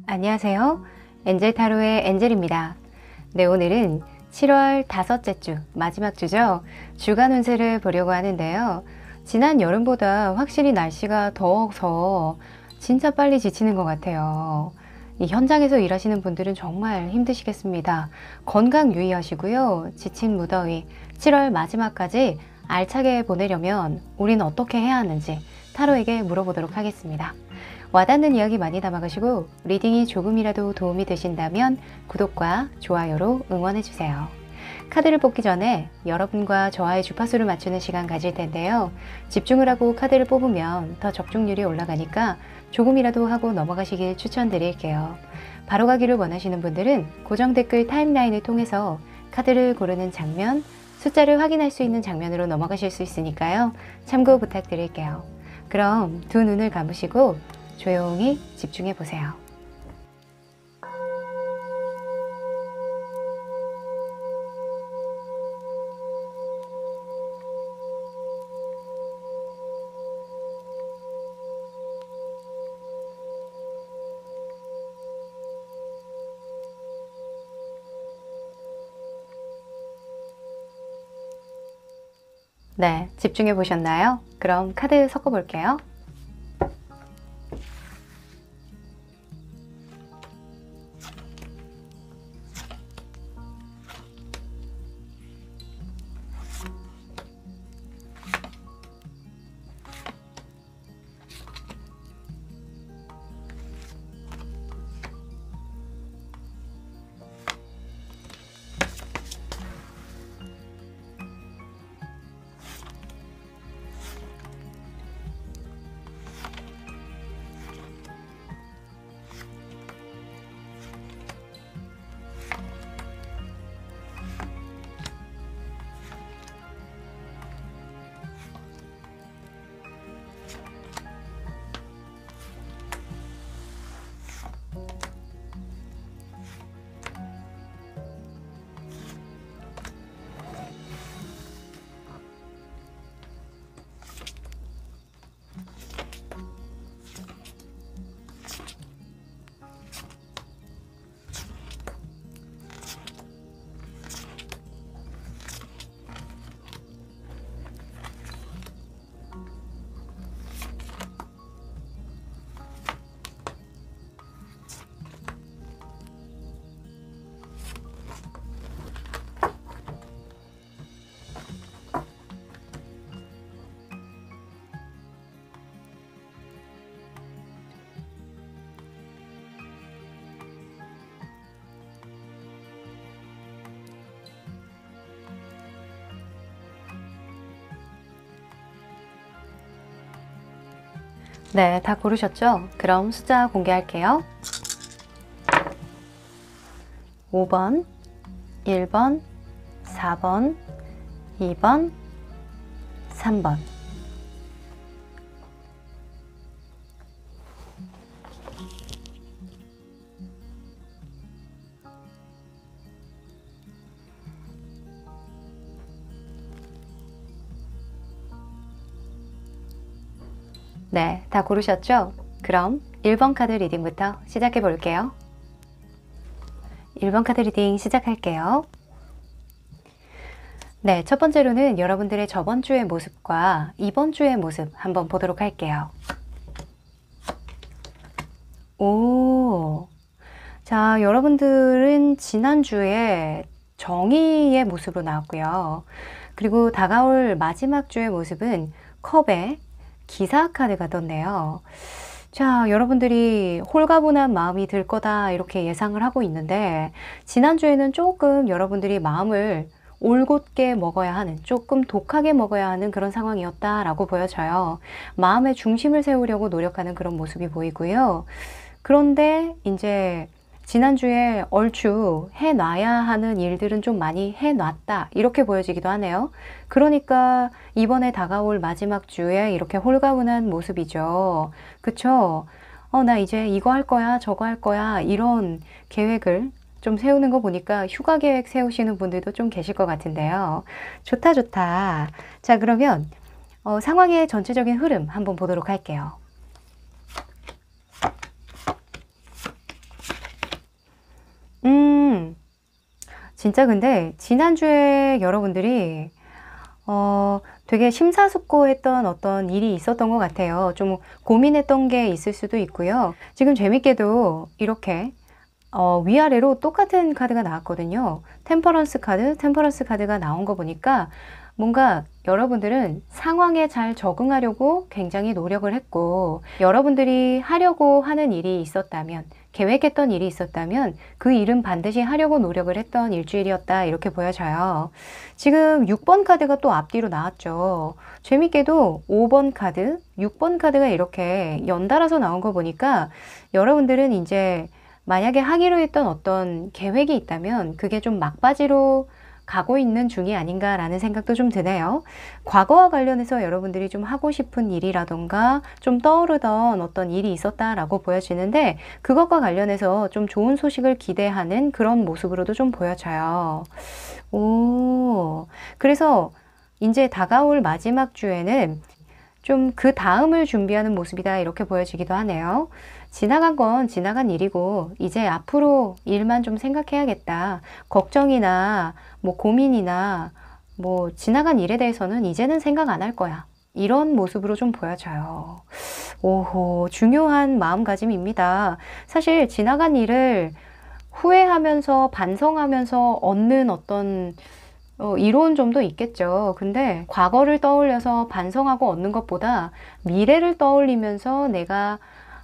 안녕하세요. 엔젤타로의 엔젤입니다. 네, 오늘은 7월 다섯째 주, 마지막 주죠. 주간 운세를 보려고 하는데요. 지난 여름보다 확실히 날씨가 더워서 진짜 빨리 지치는 것 같아요. 이 현장에서 일하시는 분들은 정말 힘드시겠습니다. 건강 유의하시고요. 지친 무더위 7월 마지막까지 알차게 보내려면 우리는 어떻게 해야 하는지 타로에게 물어보도록 하겠습니다. 와닿는 이야기 많이 담아가시고 리딩이 조금이라도 도움이 되신다면 구독과 좋아요로 응원해주세요. 카드를 뽑기 전에 여러분과 저와의 주파수를 맞추는 시간 가질 텐데요. 집중을 하고 카드를 뽑으면 더 적중률이 올라가니까 조금이라도 하고 넘어가시길 추천드릴게요. 바로 가기를 원하시는 분들은 고정 댓글 타임라인을 통해서 카드를 고르는 장면, 숫자를 확인할 수 있는 장면으로 넘어가실 수 있으니까요. 참고 부탁드릴게요. 그럼 두 눈을 감으시고 조용히 집중해 보세요. 네, 집중해 보셨나요? 그럼 카드 섞어 볼게요. 네, 다 고르셨죠? 그럼 숫자 공개할게요. 5번, 1번, 4번, 2번, 3번. 네, 다 고르셨죠? 그럼 1번 카드 리딩부터 시작해 볼게요. 1번 카드 리딩 시작할게요. 네, 첫 번째로는 여러분들의 저번 주의 모습과 이번 주의 모습 한번 보도록 할게요. 오, 자, 여러분들은 지난주에 정의의 모습으로 나왔고요. 그리고 다가올 마지막 주의 모습은 컵의 기사 카드가 떴네요. 자, 여러분들이 홀가분한 마음이 들 거다 이렇게 예상을 하고 있는데 지난주에는 조금 여러분들이 마음을 올곧게 먹어야 하는, 조금 독하게 먹어야 하는 그런 상황이었다라고 보여져요. 마음의 중심을 세우려고 노력하는 그런 모습이 보이고요. 그런데 이제 지난주에 얼추 해놔야 하는 일들은 좀 많이 해놨다 이렇게 보여지기도 하네요. 그러니까 이번에 다가올 마지막 주에 이렇게 홀가분한 모습이죠. 그쵸? 나 이제 이거 할 거야 저거 할 거야 이런 계획을 좀 세우는 거 보니까 휴가 계획 세우시는 분들도 좀 계실 것 같은데요. 좋다 좋다. 자, 그러면 상황의 전체적인 흐름 한번 보도록 할게요. 진짜 근데 지난주에 여러분들이 되게 심사숙고했던 어떤 일이 있었던 것 같아요. 좀 고민했던 게 있을 수도 있고요. 지금 재밌게도 이렇게 위아래로 똑같은 카드가 나왔거든요. 템퍼런스 카드가 나온 거 보니까 뭔가 여러분들은 상황에 잘 적응하려고 굉장히 노력을 했고, 여러분들이 하려고 하는 일이 있었다면, 계획했던 일이 있었다면 그 일은 반드시 하려고 노력을 했던 일주일이었다, 이렇게 보여져요. 지금 6번 카드가 또 앞뒤로 나왔죠. 재밌게도 5번 카드, 6번 카드가 이렇게 연달아서 나온 거 보니까 여러분들은 이제 만약에 하기로 했던 어떤 계획이 있다면 그게 좀 막바지로 가고 있는 중이 아닌가라는 생각도 좀 드네요. 과거와 관련해서 여러분들이 좀 하고 싶은 일이라던가 좀 떠오르던 어떤 일이 있었다라고 보여지는데, 그것과 관련해서 좀 좋은 소식을 기대하는 그런 모습으로도 좀 보여져요. 그래서 이제 다가올 마지막 주에는 좀 그 다음을 준비하는 모습이다, 이렇게 보여지기도 하네요. 지나간 건 지나간 일이고 이제 앞으로 일만 좀 생각해야겠다. 걱정이나 뭐 고민이나 뭐 지나간 일에 대해서는 이제는 생각 안 할 거야. 이런 모습으로 좀 보여져요. 오호, 중요한 마음가짐입니다. 사실 지나간 일을 후회하면서 반성하면서 얻는 어떤 이로운 점도 있겠죠. 근데 과거를 떠올려서 반성하고 얻는 것보다 미래를 떠올리면서 내가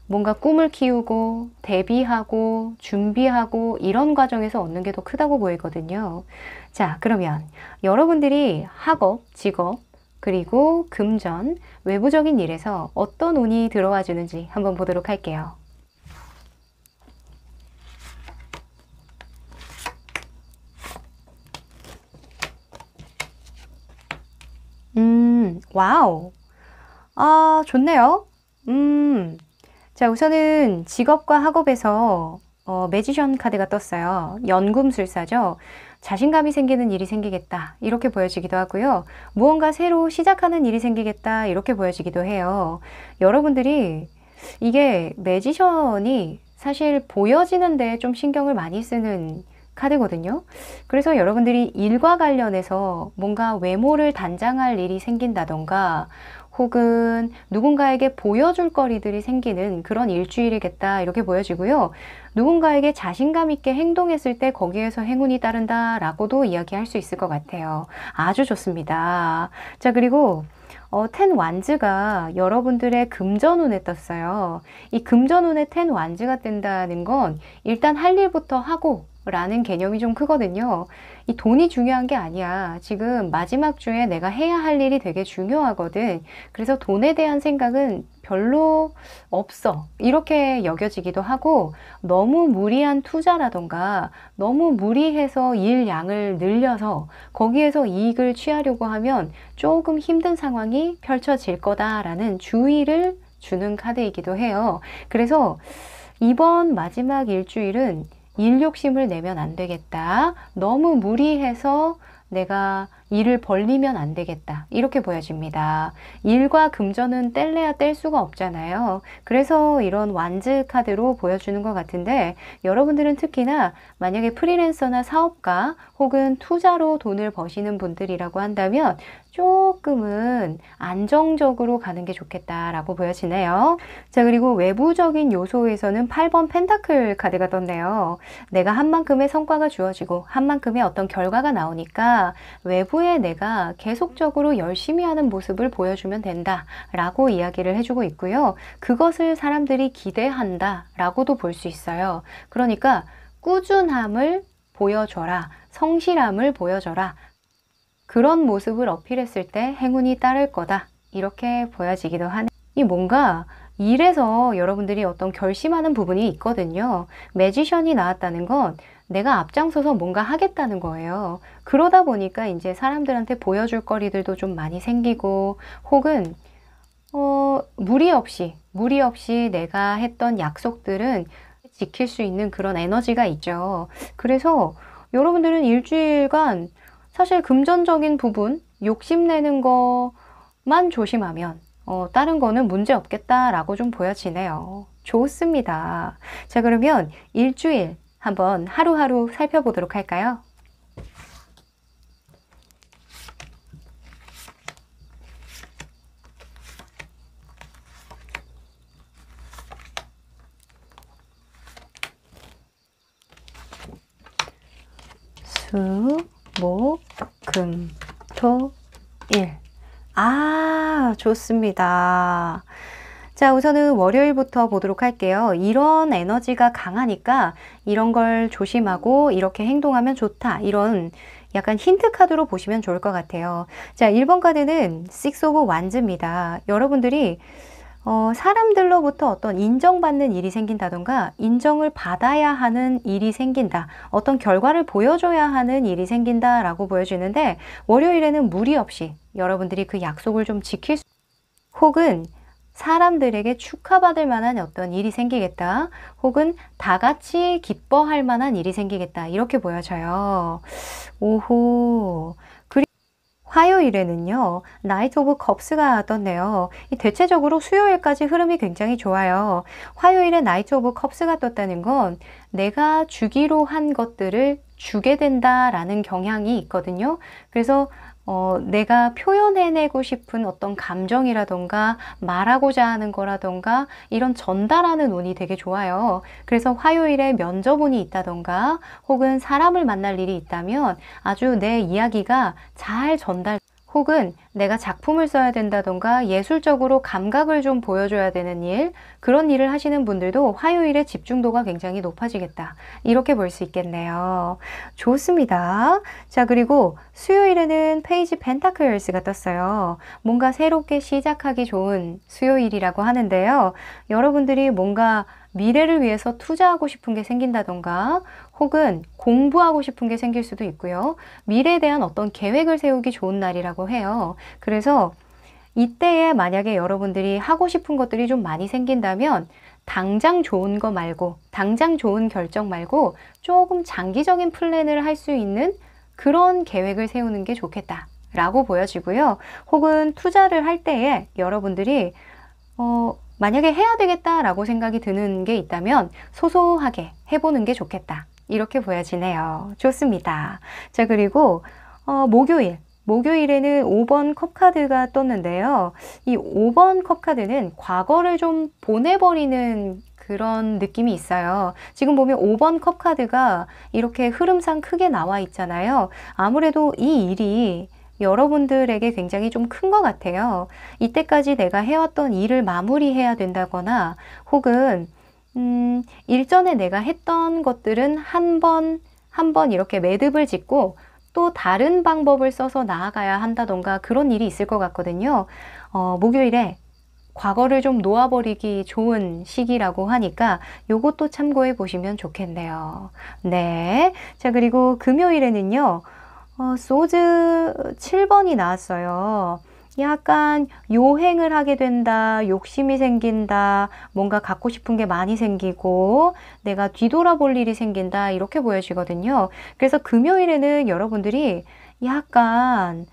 뭔가 꿈을 키우고 대비하고 준비하고 이런 과정에서 얻는 게 더 크다고 보이거든요. 자, 그러면 여러분들이 학업, 직업, 그리고 금전, 외부적인 일에서 어떤 운이 들어와 주는지 한번 보도록 할게요. 와우. 아, 좋네요. 자, 우선은 직업과 학업에서 매지션 카드가 떴어요. 연금술사죠. 자신감이 생기는 일이 생기겠다, 이렇게 보여지기도 하고요. 무언가 새로 시작하는 일이 생기겠다, 이렇게 보여지기도 해요. 여러분들이 이게 매지션이 사실 보여지는데 좀 신경을 많이 쓰는 카드거든요. 그래서 여러분들이 일과 관련해서 뭔가 외모를 단장할 일이 생긴다던가 혹은 누군가에게 보여줄 거리들이 생기는 그런 일주일이겠다, 이렇게 보여지고요. 누군가에게 자신감 있게 행동했을 때 거기에서 행운이 따른다 라고도 이야기할 수 있을 것 같아요. 아주 좋습니다. 자, 그리고 텐 완즈가 여러분들의 금전운에 떴어요. 이 금전운에 텐 완즈가 뜬다는 건 일단 할 일부터 하고 라는 개념이 좀 크거든요. 이 돈이 중요한 게 아니야. 지금 마지막 주에 내가 해야 할 일이 되게 중요하거든. 그래서 돈에 대한 생각은 별로 없어, 이렇게 여겨지기도 하고, 너무 무리한 투자라던가 너무 무리해서 일 양을 늘려서 거기에서 이익을 취하려고 하면 조금 힘든 상황이 펼쳐질 거다라는 주의를 주는 카드이기도 해요. 그래서 이번 마지막 일주일은 일 욕심을 내면 안 되겠다. 너무 무리해서 내가 일을 벌리면 안 되겠다, 이렇게 보여집니다. 일과 금전은 뗄래야 뗄 수가 없잖아요. 그래서 이런 완즈 카드로 보여주는 것 같은데, 여러분들은 특히나 만약에 프리랜서나 사업가 혹은 투자로 돈을 버시는 분들이라고 한다면 조금은 안정적으로 가는 게 좋겠다라고 보여지네요. 자, 그리고 외부적인 요소에서는 8번 펜타클 카드가 떴네요. 내가 한 만큼의 성과가 주어지고 한 만큼의 어떤 결과가 나오니까 외부에 내가 계속적으로 열심히 하는 모습을 보여주면 된다 라고 이야기를 해주고 있고요. 그것을 사람들이 기대한다 라고도 볼 수 있어요. 그러니까 꾸준함을 보여줘라, 성실함을 보여줘라, 그런 모습을 어필했을 때 행운이 따를 거다, 이렇게 보여지기도 하네. 이 뭔가 일에서 여러분들이 어떤 결심하는 부분이 있거든요. 매지션이 나왔다는 건 내가 앞장서서 뭔가 하겠다는 거예요. 그러다 보니까 이제 사람들한테 보여줄 거리들도 좀 많이 생기고, 혹은 무리 없이 내가 했던 약속들은 지킬 수 있는 그런 에너지가 있죠. 그래서 여러분들은 일주일간 사실 금전적인 부분, 욕심내는 것만 조심하면 다른 거는 문제 없겠다라고 좀 보여지네요. 좋습니다. 자, 그러면 일주일 한번 하루하루 살펴보도록 할까요? 수, 목, 금, 토, 일. 아, 좋습니다. 자, 우선은 월요일부터 보도록 할게요. 이런 에너지가 강하니까 이런 걸 조심하고 이렇게 행동하면 좋다. 이런 약간 힌트 카드로 보시면 좋을 것 같아요. 자, 1번 카드는 Six of Wands입니다. 여러분들이 사람들로부터 어떤 인정받는 일이 생긴다던가 인정을 받아야 하는 일이 생긴다. 어떤 결과를 보여줘야 하는 일이 생긴다라고 보여주는데 월요일에는 무리 없이 여러분들이 그 약속을 좀 지킬 수 혹은 사람들에게 축하받을 만한 어떤 일이 생기겠다. 혹은 다 같이 기뻐할 만한 일이 생기겠다. 이렇게 보여져요. 오호. 화요일에는요, 나이트 오브 컵스가 떴네요. 대체적으로 수요일까지 흐름이 굉장히 좋아요. 화요일에 나이트 오브 컵스가 떴다는 건 내가 주기로 한 것들을 주게 된다라는 경향이 있거든요. 그래서 내가 표현해내고 싶은 어떤 감정이라던가 말하고자 하는 거라던가 이런 전달하는 운이 되게 좋아요. 그래서 화요일에 면접운이 있다던가 혹은 사람을 만날 일이 있다면 아주 내 이야기가 잘 전달 혹은 내가 작품을 써야 된다던가 예술적으로 감각을 좀 보여줘야 되는 일, 그런 일을 하시는 분들도 화요일에 집중도가 굉장히 높아지겠다. 이렇게 볼 수 있겠네요. 좋습니다. 자, 그리고 수요일에는 페이지 펜타클스가 떴어요. 뭔가 새롭게 시작하기 좋은 수요일이라고 하는데요. 여러분들이 뭔가 미래를 위해서 투자하고 싶은 게 생긴다던가 혹은 공부하고 싶은 게 생길 수도 있고요. 미래에 대한 어떤 계획을 세우기 좋은 날이라고 해요. 그래서 이때에 만약에 여러분들이 하고 싶은 것들이 좀 많이 생긴다면 당장 좋은 거 말고 당장 좋은 결정 말고 조금 장기적인 플랜을 할 수 있는 그런 계획을 세우는 게 좋겠다 라고 보여지고요. 혹은 투자를 할 때에 여러분들이 만약에 해야 되겠다라고 생각이 드는 게 있다면 소소하게 해보는 게 좋겠다. 이렇게 보여지네요. 좋습니다. 자, 그리고 목요일에는 5번 컵카드가 떴는데요. 이 5번 컵카드는 과거를 좀 보내버리는 그런 느낌이 있어요. 지금 보면 5번 컵카드가 이렇게 흐름상 크게 나와 있잖아요. 아무래도 이 일이 여러분들에게 굉장히 좀 큰 것 같아요. 이때까지 내가 해왔던 일을 마무리해야 된다거나 혹은 일전에 내가 했던 것들은 한 번 이렇게 매듭을 짓고 또 다른 방법을 써서 나아가야 한다던가 그런 일이 있을 것 같거든요. 목요일에 과거를 좀 놓아버리기 좋은 시기라고 하니까 요것도 참고해 보시면 좋겠네요. 네. 자, 그리고 금요일에는요. 소즈 7번이 나왔어요. 약간 요행을 하게 된다, 욕심이 생긴다, 뭔가 갖고 싶은 게 많이 생기고 내가 뒤돌아볼 일이 생긴다 이렇게 보여지거든요. 그래서 금요일에는 여러분들이 약간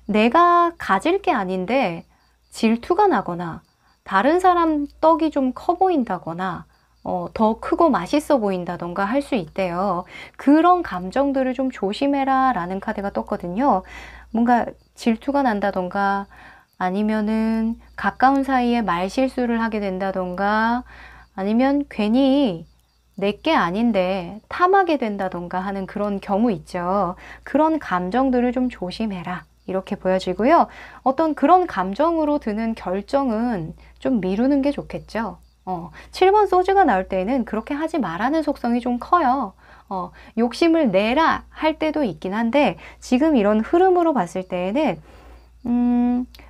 내가 가질 게 아닌데 질투가 나거나 다른 사람 떡이 좀 커 보인다거나 더 크고 맛있어 보인다던가 할 수 있대요. 그런 감정들을 좀 조심해라 라는 카드가 떴거든요. 뭔가 질투가 난다던가 아니면은 가까운 사이에 말실수를 하게 된다던가 아니면 괜히 내게 아닌데 탐하게 된다던가 하는 그런 경우 있죠. 그런 감정들을 좀 조심해라. 이렇게 보여지고요. 어떤 그런 감정으로 드는 결정은 좀 미루는 게 좋겠죠. 7번 소주가 나올 때에는 그렇게 하지 말라는 속성이 좀 커요. 욕심을 내라 할 때도 있긴 한데 지금 이런 흐름으로 봤을 때에는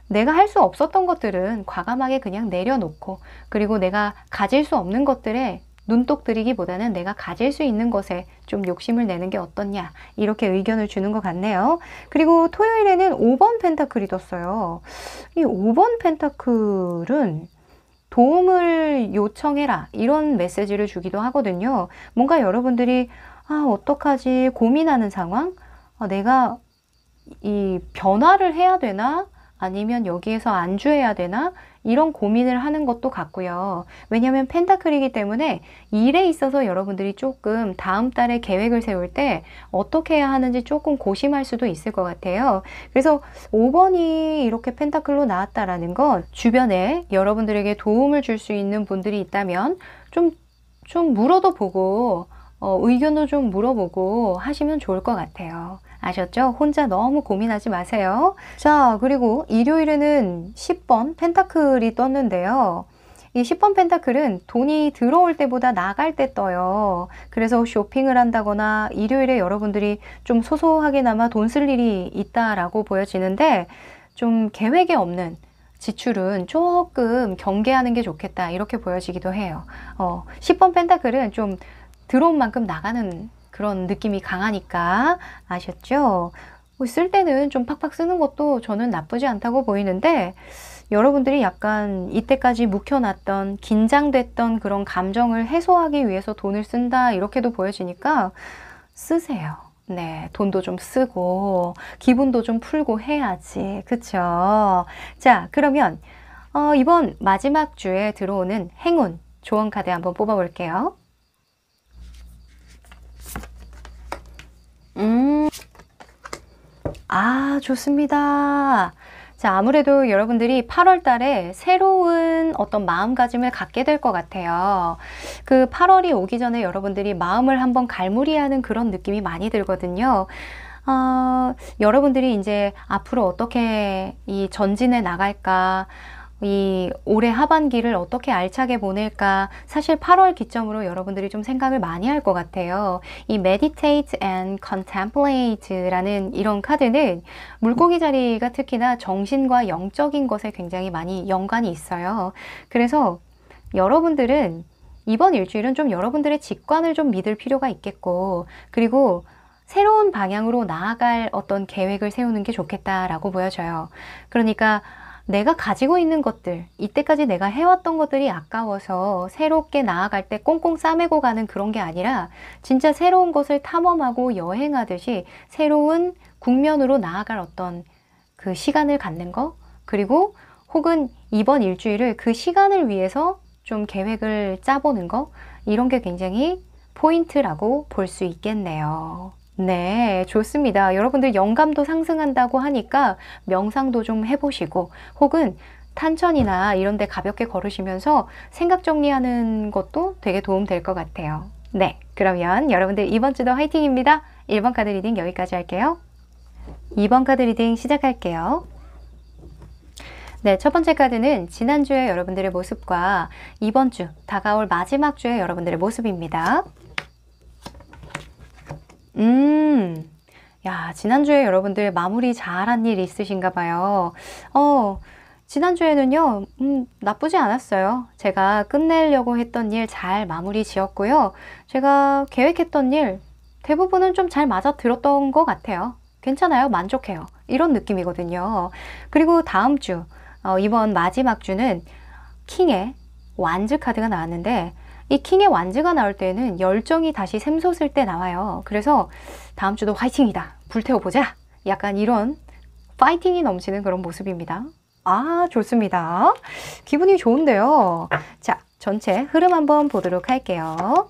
내가 할 수 없었던 것들은 과감하게 그냥 내려놓고 그리고 내가 가질 수 없는 것들에 눈독 들이기보다는 내가 가질 수 있는 것에 좀 욕심을 내는 게 어떻냐 이렇게 의견을 주는 것 같네요. 그리고 토요일에는 5번 펜타클이 떴어요. 이 5번 펜타클은 도움을 요청해라 이런 메시지를 주기도 하거든요. 뭔가 여러분들이 어떡하지 고민하는 상황? 내가 이 변화를 해야 되나? 아니면 여기에서 안주해야 되나? 이런 고민을 하는 것도 같고요. 왜냐하면 펜타클이기 때문에 일에 있어서 여러분들이 조금 다음 달에 계획을 세울 때 어떻게 해야 하는지 조금 고심할 수도 있을 것 같아요. 그래서 5번이 이렇게 펜타클로 나왔다라는 건 주변에 여러분들에게 도움을 줄 수 있는 분들이 있다면 좀 물어도 보고 의견도 좀 물어보고 하시면 좋을 것 같아요. 아셨죠? 혼자 너무 고민하지 마세요. 자, 그리고 일요일에는 10번 펜타클이 떴는데요. 이 10번 펜타클은 돈이 들어올 때보다 나갈 때 떠요. 그래서 쇼핑을 한다거나 일요일에 여러분들이 좀 소소하게나마 돈 쓸 일이 있다라고 보여지는데 좀 계획에 없는 지출은 조금 경계하는 게 좋겠다 이렇게 보여지기도 해요. 10번 펜타클은 좀 들어온 만큼 나가는 그런 느낌이 강하니까 아셨죠? 쓸 때는 좀 팍팍 쓰는 것도 저는 나쁘지 않다고 보이는데 여러분들이 약간 이때까지 묵혀놨던 긴장됐던 그런 감정을 해소하기 위해서 돈을 쓴다 이렇게도 보여지니까 쓰세요. 네, 돈도 좀 쓰고 기분도 좀 풀고 해야지. 그쵸? 자, 그러면 이번 마지막 주에 들어오는 행운 조언 카드 한번 뽑아볼게요. 좋습니다. 자, 아무래도 여러분들이 8월 달에 새로운 어떤 마음가짐을 갖게 될 것 같아요. 그 8월이 오기 전에 여러분들이 마음을 한번 갈무리하는 그런 느낌이 많이 들거든요. 여러분들이 이제 앞으로 어떻게 이 전진해 나갈까, 이 올해 하반기를 어떻게 알차게 보낼까, 사실 8월 기점으로 여러분들이 좀 생각을 많이 할 것 같아요. 이 meditate and contemplate라는 이런 카드는 물고기 자리가 특히나 정신과 영적인 것에 굉장히 많이 연관이 있어요. 그래서 여러분들은 이번 일주일은 좀 여러분들의 직관을 좀 믿을 필요가 있겠고, 그리고 새로운 방향으로 나아갈 어떤 계획을 세우는 게 좋겠다라고 보여져요. 그러니까 내가 가지고 있는 것들, 이때까지 내가 해왔던 것들이 아까워서 새롭게 나아갈 때 꽁꽁 싸매고 가는 그런 게 아니라 진짜 새로운 것을 탐험하고 여행하듯이 새로운 국면으로 나아갈 어떤 그 시간을 갖는 거, 그리고 혹은 이번 일주일을 그 시간을 위해서 좀 계획을 짜보는 거, 이런 게 굉장히 포인트라고 볼 수 있겠네요. 네, 좋습니다. 여러분들 영감도 상승한다고 하니까 명상도 좀 해보시고 혹은 탄천이나 이런 데 가볍게 걸으시면서 생각 정리하는 것도 되게 도움 될 것 같아요. 네, 그러면 여러분들 이번 주도 화이팅입니다. 1번 카드 리딩 여기까지 할게요. 2번 카드 리딩 시작할게요. 네, 첫 번째 카드는 지난주에 여러분들의 모습과 이번 주 다가올 마지막 주의 여러분들의 모습입니다. 야, 지난주에 여러분들 마무리 잘한 일 있으신가 봐요. 지난주에는요, 나쁘지 않았어요. 제가 끝내려고 했던 일 잘 마무리 지었고요. 제가 계획했던 일 대부분은 좀 잘 맞아 들었던 것 같아요. 괜찮아요. 만족해요. 이런 느낌이거든요. 그리고 다음 주, 이번 마지막 주는 킹의 완즈 카드가 나왔는데 이 킹의 완즈가 나올 때는 열정이 다시 샘솟을 때 나와요. 그래서 다음 주도 화이팅이다. 불태워보자. 약간 이런 파이팅이 넘치는 그런 모습입니다. 좋습니다. 기분이 좋은데요. 자, 전체 흐름 한번 보도록 할게요.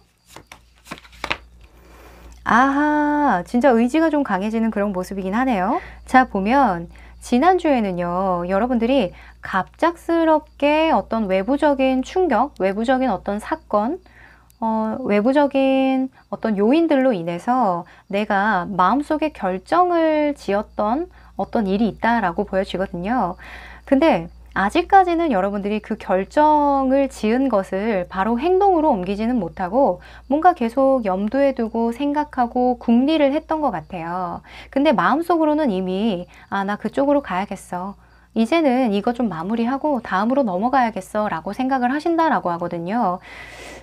진짜 의지가 좀 강해지는 그런 모습이긴 하네요. 자, 보면 지난주에는요, 여러분들이 갑작스럽게 어떤 외부적인 충격, 외부적인 어떤 사건, 외부적인 어떤 요인들로 인해서 내가 마음속에 결정을 지었던 어떤 일이 있다라고 보여지거든요. 근데 아직까지는 여러분들이 그 결정을 지은 것을 바로 행동으로 옮기지는 못하고 뭔가 계속 염두에 두고 생각하고 궁리를 했던 것 같아요. 근데 마음속으로는 이미 나 그쪽으로 가야겠어. 이제는 이거 좀 마무리하고 다음으로 넘어가야겠어 라고 생각을 하신다라고 하거든요.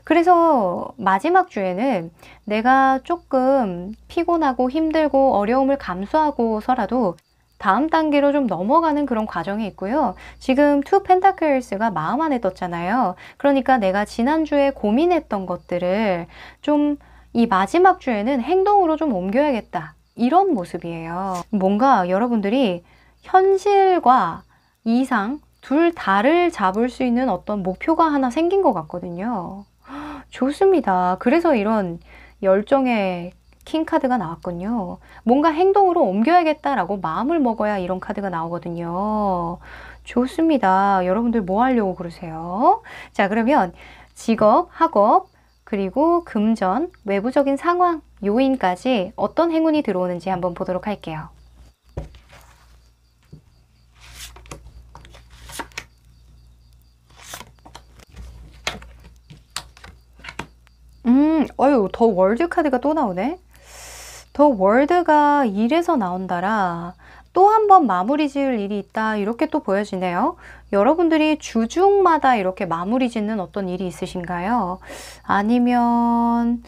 그래서 마지막 주에는 내가 조금 피곤하고 힘들고 어려움을 감수하고서라도 다음 단계로 좀 넘어가는 그런 과정이 있고요. 지금 투 펜타클스가 마음 안에 떴잖아요. 그러니까 내가 지난주에 고민했던 것들을 좀 이 마지막 주에는 행동으로 좀 옮겨야겠다. 이런 모습이에요. 뭔가 여러분들이 현실과 이상 둘 다를 잡을 수 있는 어떤 목표가 하나 생긴 것 같거든요. 좋습니다. 그래서 이런 열정의 킹 카드가 나왔군요. 뭔가 행동으로 옮겨야겠다라고 마음을 먹어야 이런 카드가 나오거든요. 좋습니다. 여러분들 뭐 하려고 그러세요? 자, 그러면 직업, 학업, 그리고 금전, 외부적인 상황, 요인까지 어떤 행운이 들어오는지 한번 보도록 할게요. 더 월드 카드가 또 나오네. 더 월드가 일에서 나온다라 또 한 번 마무리 지을 일이 있다, 이렇게 또 보여지네요. 여러분들이 주중마다 이렇게 마무리 짓는 어떤 일이 있으신가요? 아니면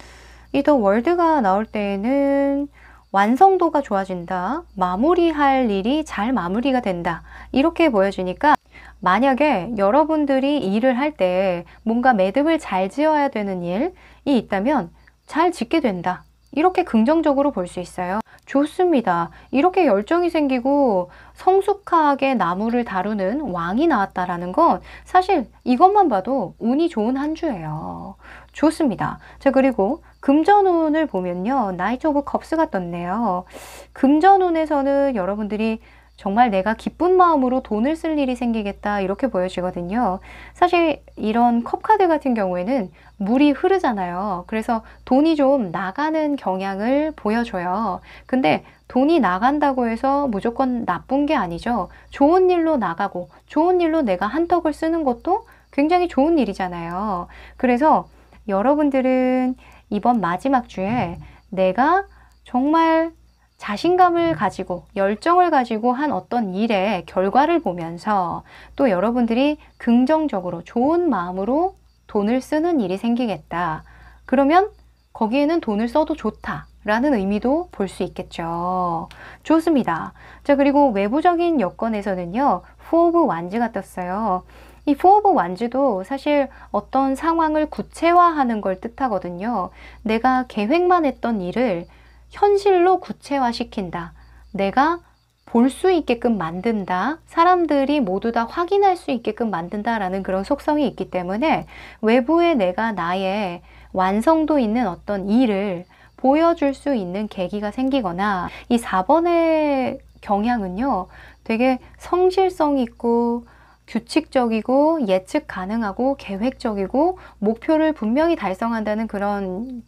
이 더 월드가 나올 때에는 완성도가 좋아진다, 마무리할 일이 잘 마무리가 된다, 이렇게 보여지니까 만약에 여러분들이 일을 할 때 뭔가 매듭을 잘 지어야 되는 일이 있다면 잘 짓게 된다, 이렇게 긍정적으로 볼 수 있어요. 좋습니다. 이렇게 열정이 생기고 성숙하게 나무를 다루는 왕이 나왔다라는 건 사실 이것만 봐도 운이 좋은 한 주예요. 좋습니다. 자, 그리고 금전운을 보면요, 나이트 오브 컵스가 떴네요. 금전운에서는 여러분들이 정말 내가 기쁜 마음으로 돈을 쓸 일이 생기겠다, 이렇게 보여지거든요. 사실 이런 컵카드 같은 경우에는 물이 흐르잖아요. 그래서 돈이 좀 나가는 경향을 보여줘요. 근데 돈이 나간다고 해서 무조건 나쁜 게 아니죠. 좋은 일로 나가고 좋은 일로 내가 한턱을 쓰는 것도 굉장히 좋은 일이잖아요. 그래서 여러분들은 이번 마지막 주에 내가 정말 자신감을 가지고 열정을 가지고 한 어떤 일의 결과를 보면서 또 여러분들이 긍정적으로 좋은 마음으로 돈을 쓰는 일이 생기겠다. 그러면 거기에는 돈을 써도 좋다 라는 의미도 볼 수 있겠죠. 좋습니다. 자, 그리고 외부적인 여건에서는요, 포 오브 완즈가 떴어요. 이 포 오브 완즈도 사실 어떤 상황을 구체화하는 걸 뜻하거든요. 내가 계획만 했던 일을 현실로 구체화시킨다. 내가 볼 수 있게끔 만든다. 사람들이 모두 다 확인할 수 있게끔 만든다라는 그런 속성이 있기 때문에 외부에 내가 나의 완성도 있는 어떤 일을 보여줄 수 있는 계기가 생기거나, 이 4번의 경향은요, 되게 성실성 있고 규칙적이고 예측 가능하고 계획적이고 목표를 분명히 달성한다는 그런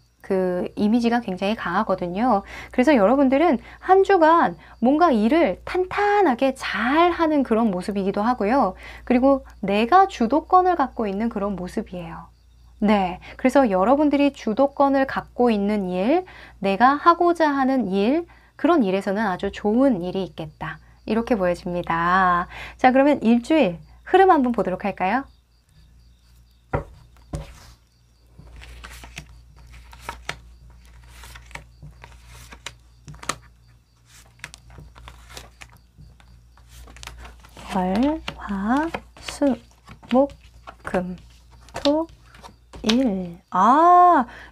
이미지가 굉장히 강하거든요. 그래서 여러분들은 한 주간 뭔가 일을 탄탄하게 잘 하는 그런 모습이기도 하고요. 그리고 내가 주도권을 갖고 있는 그런 모습이에요. 네. 그래서 여러분들이 주도권을 갖고 있는 일, 내가 하고자 하는 일, 그런 일에서는 아주 좋은 일이 있겠다, 이렇게 보여집니다. 자, 그러면 일주일 흐름 한번 보도록 할까요? 월, 화, 수, 목, 금, 토, 일.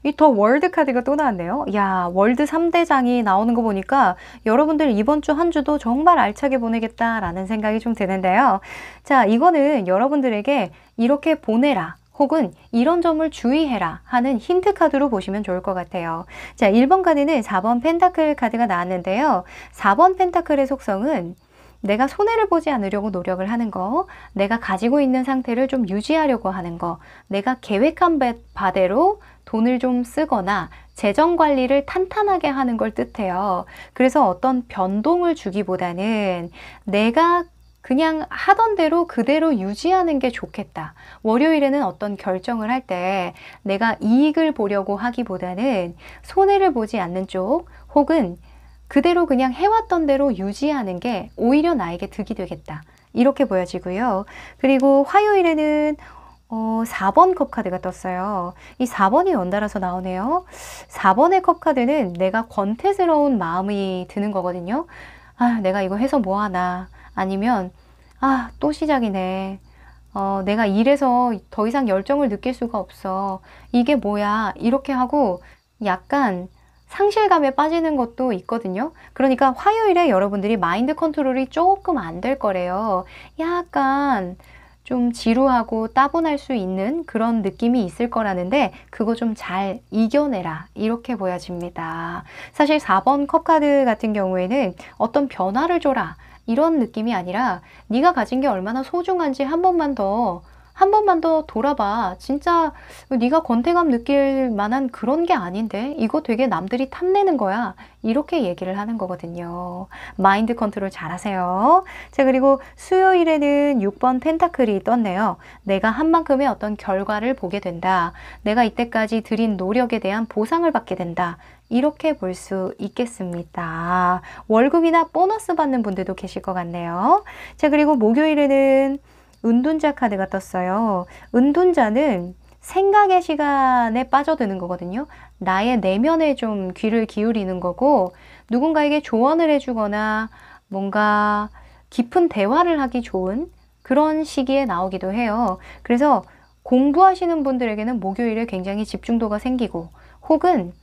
이 더 월드 카드가 또 나왔네요. 야, 월드 3대장이 나오는 거 보니까 여러분들 이번 주 한 주도 정말 알차게 보내겠다라는 생각이 좀 드는데요. 자, 이거는 여러분들에게 이렇게 보내라, 혹은 이런 점을 주의해라 하는 힌트 카드로 보시면 좋을 것 같아요. 자, 1번 카드는 4번 펜타클 카드가 나왔는데요. 4번 펜타클의 속성은 내가 손해를 보지 않으려고 노력을 하는 거, 내가 가지고 있는 상태를 좀 유지하려고 하는 거, 내가 계획한 바대로 돈을 좀 쓰거나 재정 관리를 탄탄하게 하는 걸 뜻해요. 그래서 어떤 변동을 주기보다는 내가 그냥 하던 대로 그대로 유지하는 게 좋겠다. 월요일에는 어떤 결정을 할 때 내가 이익을 보려고 하기보다는 손해를 보지 않는 쪽, 혹은 그대로 그냥 해왔던 대로 유지하는 게 오히려 나에게 득이 되겠다, 이렇게 보여지고요. 그리고 화요일에는 4번 컵 카드가 떴어요. 이 4번이 연달아서 나오네요. 4번의 컵 카드는 내가 권태스러운 마음이 드는 거거든요. 내가 이거 해서 뭐하나, 아니면 또 시작이네, 내가 일해서 더 이상 열정을 느낄 수가 없어, 이게 뭐야, 이렇게 하고 약간 상실감에 빠지는 것도 있거든요. 그러니까 화요일에 여러분들이 마인드 컨트롤이 조금 안 될 거래요. 약간 좀 지루하고 따분할 수 있는 그런 느낌이 있을 거라는데, 그거 좀 잘 이겨내라, 이렇게 보여집니다. 사실 4번 컵카드 같은 경우에는 어떤 변화를 줘라, 이런 느낌이 아니라 네가 가진 게 얼마나 소중한지 한 번만 더 한 번만 더 돌아봐. 진짜 네가 권태감 느낄 만한 그런 게 아닌데 이거 되게 남들이 탐내는 거야. 이렇게 얘기를 하는 거거든요. 마인드 컨트롤 잘 하세요. 자, 그리고 수요일에는 6번 펜타클이 떴네요. 내가 한 만큼의 어떤 결과를 보게 된다. 내가 이때까지 들인 노력에 대한 보상을 받게 된다. 이렇게 볼 수 있겠습니다. 월급이나 보너스 받는 분들도 계실 것 같네요. 자, 그리고 목요일에는 은둔자 카드가 떴어요. 은둔자는 생각의 시간에 빠져드는 거거든요. 나의 내면에 좀 귀를 기울이는 거고, 누군가에게 조언을 해주거나 뭔가 깊은 대화를 하기 좋은 그런 시기에 나오기도 해요. 그래서 공부하시는 분들에게는 목요일에 굉장히 집중도가 생기고, 혹은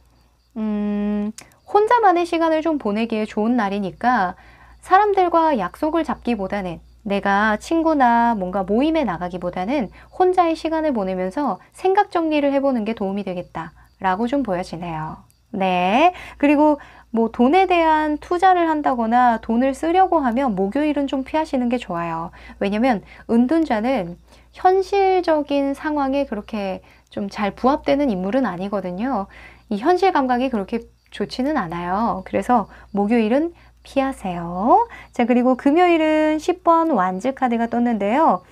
혼자만의 시간을 좀 보내기에 좋은 날이니까 사람들과 약속을 잡기보다는, 내가 친구나 뭔가 모임에 나가기보다는 혼자의 시간을 보내면서 생각 정리를 해보는 게 도움이 되겠다라고 좀 보여지네요. 네. 그리고 뭐 돈에 대한 투자를 한다거나 돈을 쓰려고 하면 목요일은 좀 피하시는 게 좋아요. 왜냐면 은둔자는 현실적인 상황에 그렇게 좀 잘 부합되는 인물은 아니거든요. 이 현실 감각이 그렇게 좋지는 않아요. 그래서 목요일은 피하세요. 자, 그리고 금요일은 10번 완즈 카드가 떴는데요.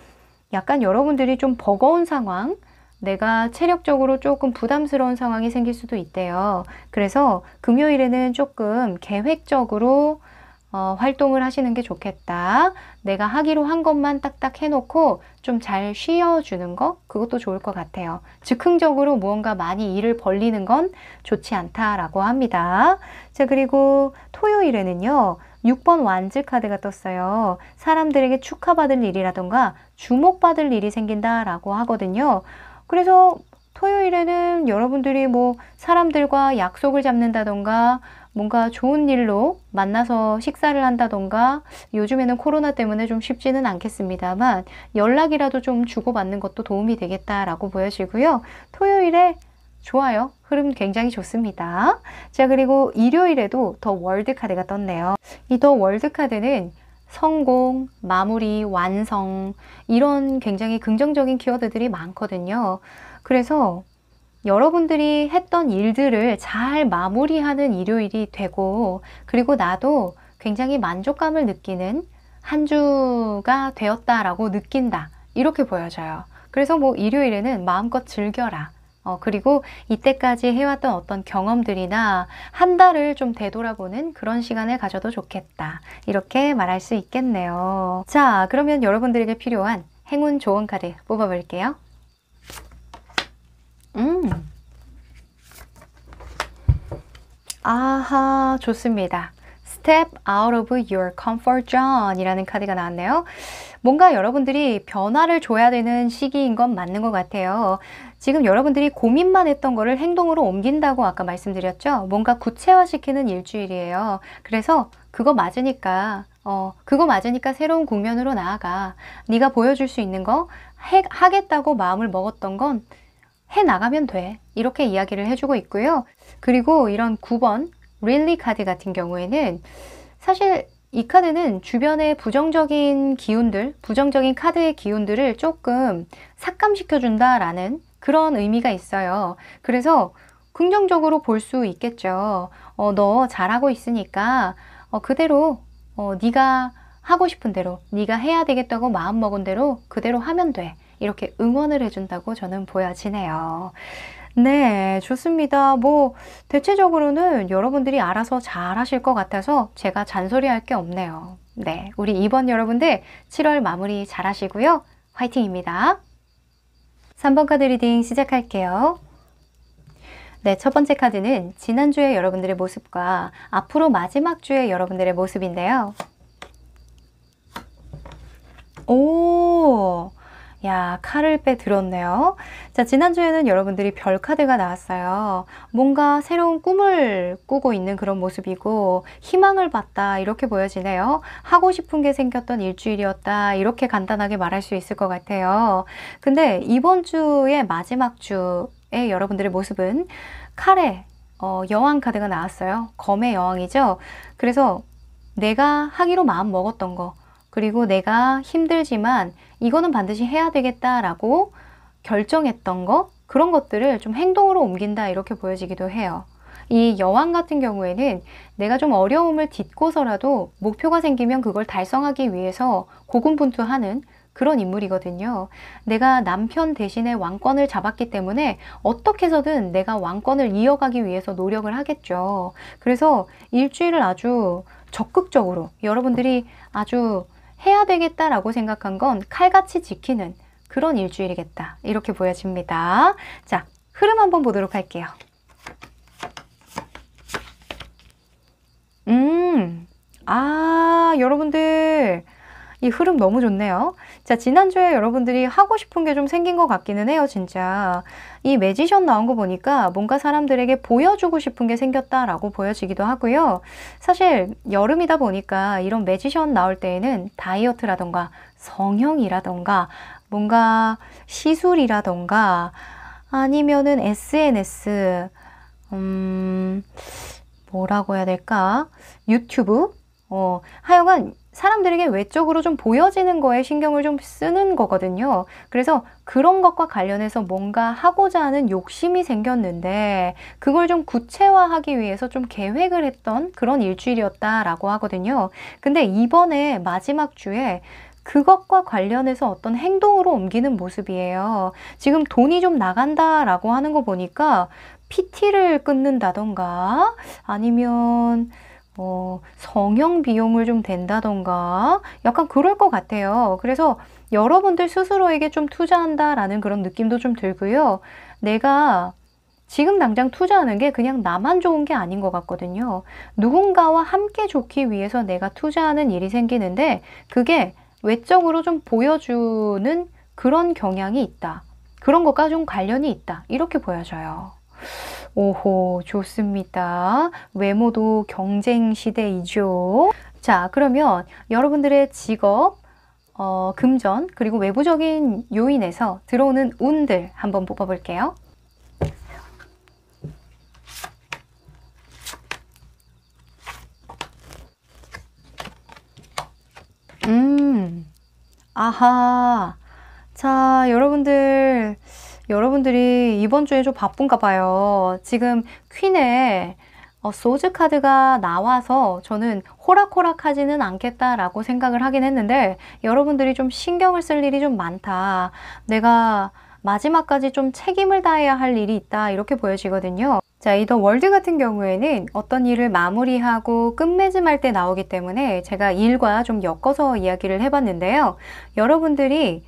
약간 여러분들이 좀 버거운 상황, 내가 체력적으로 조금 부담스러운 상황이 생길 수도 있대요. 그래서 금요일에는 조금 계획적으로 활동을 하시는 게 좋겠다. 내가 하기로 한 것만 딱딱 해놓고 좀 잘 쉬어주는 거, 그것도 좋을 것 같아요. 즉흥적으로 무언가 많이 일을 벌리는 건 좋지 않다라고 합니다. 자, 그리고 토요일에는요, 6번 완즈 카드가 떴어요. 사람들에게 축하받을 일이라던가 주목받을 일이 생긴다라고 하거든요. 그래서 토요일에는 여러분들이 뭐 사람들과 약속을 잡는다던가 뭔가 좋은 일로 만나서 식사를 한다던가, 요즘에는 코로나 때문에 좀 쉽지는 않겠습니다만 연락이라도 좀 주고받는 것도 도움이 되겠다라고 보여지고요. 토요일에 좋아요. 흐름 굉장히 좋습니다. 자, 그리고 일요일에도 더 월드 카드가 떴네요. 이 더 월드 카드는 성공, 마무리, 완성, 이런 굉장히 긍정적인 키워드들이 많거든요. 그래서 여러분들이 했던 일들을 잘 마무리하는 일요일이 되고, 그리고 나도 굉장히 만족감을 느끼는 한 주가 되었다라고 느낀다. 이렇게 보여져요. 그래서 뭐 일요일에는 마음껏 즐겨라. 그리고 이때까지 해왔던 어떤 경험들이나 한 달을 좀 되돌아보는 그런 시간을 가져도 좋겠다. 이렇게 말할 수 있겠네요. 자, 그러면 여러분들에게 필요한 행운 조언 카드 뽑아볼게요. 아하, 좋습니다. Step out of your comfort zone 이라는 카드가 나왔네요. 뭔가 여러분들이 변화를 줘야 되는 시기인 건 맞는 것 같아요. 지금 여러분들이 고민만 했던 거를 행동으로 옮긴다고 아까 말씀드렸죠? 뭔가 구체화시키는 일주일이에요. 그래서 그거 맞으니까 새로운 국면으로 나아가. 네가 보여줄 수 있는 거, 하겠다고 마음을 먹었던 건 해나가면 돼. 이렇게 이야기를 해주고 있고요. 그리고 이런 9번 really 카드 같은 경우에는 사실 이 카드는 주변의 부정적인 기운들, 부정적인 카드의 기운들을 조금 삭감시켜준다라는 그런 의미가 있어요. 그래서 긍정적으로 볼 수 있겠죠. 너 잘하고 있으니까 그대로 네가 하고 싶은 대로, 네가 해야 되겠다고 마음먹은 대로 그대로 하면 돼. 이렇게 응원을 해준다고 저는 보여지네요. 네, 좋습니다. 뭐 대체적으로는 여러분들이 알아서 잘 하실 것 같아서 제가 잔소리할 게 없네요. 네, 우리 2번 여러분들 7월 마무리 잘 하시고요. 화이팅입니다. 3번 카드 리딩 시작할게요. 네, 첫 번째 카드는 지난주에 여러분들의 모습과 앞으로 마지막 주에 여러분들의 모습인데요. 오! 야, 칼을 빼들었네요. 자, 지난주에는 여러분들이 별 카드가 나왔어요. 뭔가 새로운 꿈을 꾸고 있는 그런 모습이고 희망을 봤다 이렇게 보여지네요. 하고 싶은 게 생겼던 일주일이었다 이렇게 간단하게 말할 수 있을 것 같아요. 근데 이번 주의 마지막 주에 여러분들의 모습은 칼의 여왕 카드가 나왔어요. 검의 여왕이죠. 그래서 내가 하기로 마음 먹었던 거, 그리고 내가 힘들지만 이거는 반드시 해야 되겠다라고 결정했던 거, 그런 것들을 좀 행동으로 옮긴다 이렇게 보여지기도 해요. 이 여왕 같은 경우에는 내가 좀 어려움을 딛고서라도 목표가 생기면 그걸 달성하기 위해서 고군분투하는 그런 인물이거든요. 내가 남편 대신에 왕권을 잡았기 때문에 어떻게 해서든 내가 왕권을 이어가기 위해서 노력을 하겠죠. 그래서 일주일을 아주 적극적으로 여러분들이 아주 해야 되겠다라고 생각한 건 칼같이 지키는 그런 일주일이겠다. 이렇게 보여집니다. 자, 흐름 한번 보도록 할게요. 여러분들 이 흐름 너무 좋네요. 자, 지난주에 여러분들이 하고 싶은 게 좀 생긴 것 같기는 해요, 진짜. 이 매지션 나온 거 보니까 뭔가 사람들에게 보여주고 싶은 게 생겼다라고 보여지기도 하고요. 사실 여름이다 보니까 이런 매지션 나올 때에는 다이어트라던가 성형이라던가 뭔가 시술이라던가 아니면은 SNS, 뭐라고 해야 될까? 유튜브? 하여간 사람들에게 외적으로 좀 보여지는 거에 신경을 좀 쓰는 거거든요. 그래서 그런 것과 관련해서 뭔가 하고자 하는 욕심이 생겼는데 그걸 좀 구체화하기 위해서 좀 계획을 했던 그런 일주일이었다라고 하거든요. 근데 이번에 마지막 주에 그것과 관련해서 어떤 행동으로 옮기는 모습이에요. 지금 돈이 좀 나간다라고 하는 거 보니까 PT를 끊는다던가 아니면 성형 비용을 좀 댄다던가 약간 그럴 것 같아요. 그래서 여러분들 스스로에게 좀 투자한다라는 그런 느낌도 좀 들고요. 내가 지금 당장 투자하는 게 그냥 나만 좋은 게 아닌 것 같거든요. 누군가와 함께 좋기 위해서 내가 투자하는 일이 생기는데 그게 외적으로 좀 보여주는 그런 경향이 있다. 그런 것과 좀 관련이 있다. 이렇게 보여져요. 오호, 좋습니다. 외모도 경쟁 시대이죠. 자, 그러면 여러분들의 직업, 금전, 그리고 외부적인 요인에서 들어오는 운들 한번 뽑아볼게요. 아하. 자, 여러분들이 이번 주에 좀 바쁜가 봐요. 지금 퀸의 소즈 카드가 나와서 저는 호락호락하지는 않겠다라고 생각을 하긴 했는데 여러분들이 좀 신경을 쓸 일이 좀 많다. 내가 마지막까지 좀 책임을 다해야 할 일이 있다. 이렇게 보여지거든요. 자, 이 더 월드 같은 경우에는 어떤 일을 마무리하고 끝맺음할 때 나오기 때문에 제가 일과 좀 엮어서 이야기를 해봤는데요. 여러분들이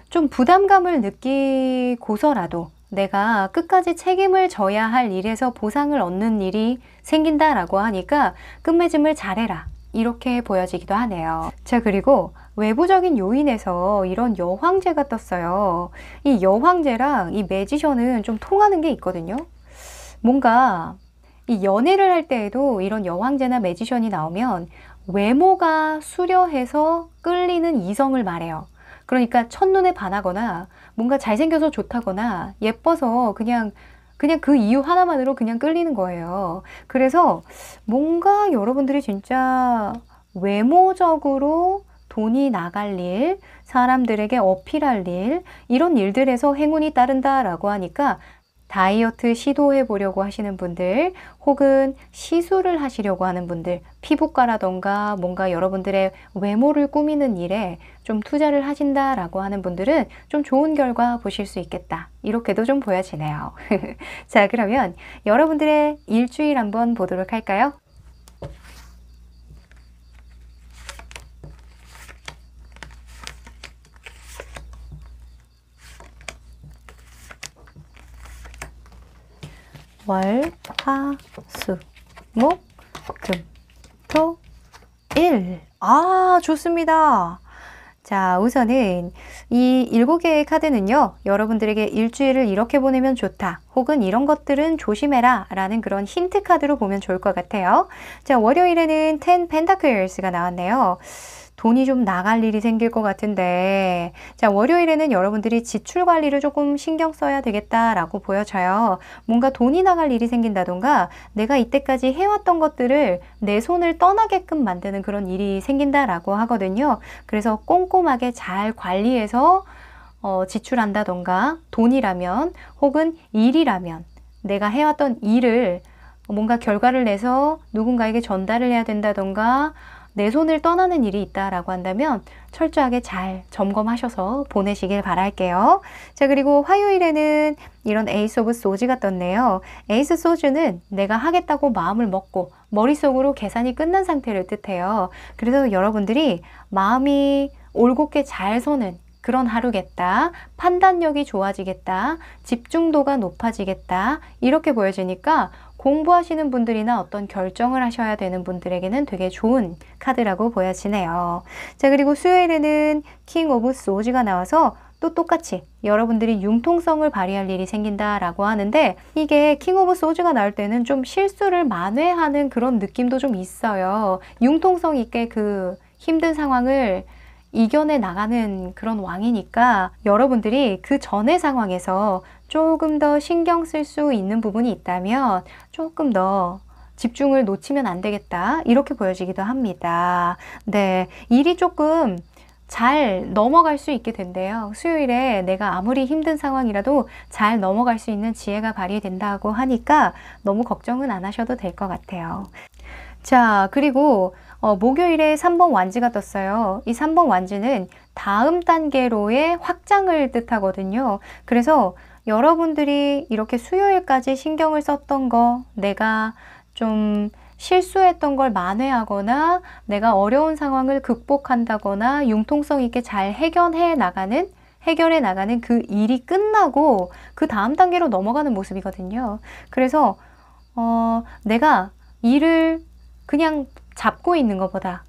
좀 부담감을 느끼고서라도 내가 끝까지 책임을 져야 할 일에서 보상을 얻는 일이 생긴다라고 하니까 끝맺음을 잘해라. 이렇게 보여지기도 하네요. 자, 그리고 외부적인 요인에서 이런 여황제가 떴어요. 이 여황제랑 이 매지션은 좀 통하는 게 있거든요. 뭔가 이 연애를 할 때에도 이런 여황제나 매지션이 나오면 외모가 수려해서 끌리는 이성을 말해요. 그러니까 첫눈에 반하거나 뭔가 잘생겨서 좋다거나 예뻐서 그냥 그 이유 하나만으로 그냥 끌리는 거예요. 그래서 뭔가 여러분들이 진짜 외모적으로 돈이 나갈 일, 사람들에게 어필할 일, 이런 일들에서 행운이 따른다라고 하니까 다이어트 시도해 보려고 하시는 분들 혹은 시술을 하시려고 하는 분들 피부과라던가 뭔가 여러분들의 외모를 꾸미는 일에 좀 투자를 하신다라고 하는 분들은 좀 좋은 결과 보실 수 있겠다. 이렇게도 좀 보여지네요. 자, 그러면 여러분들의 일주일 한번 보도록 할까요? 월, 화, 수, 목, 금, 토, 일. 아, 좋습니다. 자, 우선은 이 7개의 카드는요, 여러분들에게 일주일을 이렇게 보내면 좋다. 혹은 이런 것들은 조심해라. 라는 그런 힌트 카드로 보면 좋을 것 같아요. 자, 월요일에는 10 Pentacles가 나왔네요. 돈이 좀 나갈 일이 생길 것 같은데, 자, 월요일에는 여러분들이 지출 관리를 조금 신경 써야 되겠다라고 보여져요. 뭔가 돈이 나갈 일이 생긴다던가 내가 이때까지 해왔던 것들을 내 손을 떠나게끔 만드는 그런 일이 생긴다라고 하거든요. 그래서 꼼꼼하게 잘 관리해서 지출한다던가 돈이라면 혹은 일이라면 내가 해왔던 일을 뭔가 결과를 내서 누군가에게 전달을 해야 된다던가 내 손을 떠나는 일이 있다라고 한다면 철저하게 잘 점검하셔서 보내시길 바랄게요. 자, 그리고 화요일에는 이런 에이스 오브 소즈가 떴네요. 에이스 소즈는 내가 하겠다고 마음을 먹고 머릿속으로 계산이 끝난 상태를 뜻해요. 그래서 여러분들이 마음이 올곧게 잘 서는 그런 하루겠다. 판단력이 좋아지겠다. 집중도가 높아지겠다. 이렇게 보여지니까 공부하시는 분들이나 어떤 결정을 하셔야 되는 분들에게는 되게 좋은 카드라고 보여지네요. 자, 그리고 수요일에는 킹 오브 소즈가 나와서 또 똑같이 여러분들이 융통성을 발휘할 일이 생긴다라고 하는데, 이게 킹 오브 소즈가 나올 때는 좀 실수를 만회하는 그런 느낌도 좀 있어요. 융통성 있게 그 힘든 상황을 이겨내 나가는 그런 왕이니까 여러분들이 그 전의 상황에서 조금 더 신경 쓸 수 있는 부분이 있다면 조금 더 집중을 놓치면 안 되겠다, 이렇게 보여지기도 합니다. 네, 일이 조금 잘 넘어갈 수 있게 된대요. 수요일에 내가 아무리 힘든 상황이라도 잘 넘어갈 수 있는 지혜가 발휘된다고 하니까 너무 걱정은 안 하셔도 될 것 같아요. 자, 그리고 목요일에 3번 완지가 떴어요. 이 3번 완지는 다음 단계로의 확장을 뜻하거든요. 그래서 여러분들이 이렇게 수요일까지 신경을 썼던 거, 내가 좀 실수했던 걸 만회하거나 내가 어려운 상황을 극복한다거나 융통성 있게 잘 해결해 나가는 그 일이 끝나고 그 다음 단계로 넘어가는 모습이거든요. 그래서 내가 일을 그냥 잡고 있는 것보다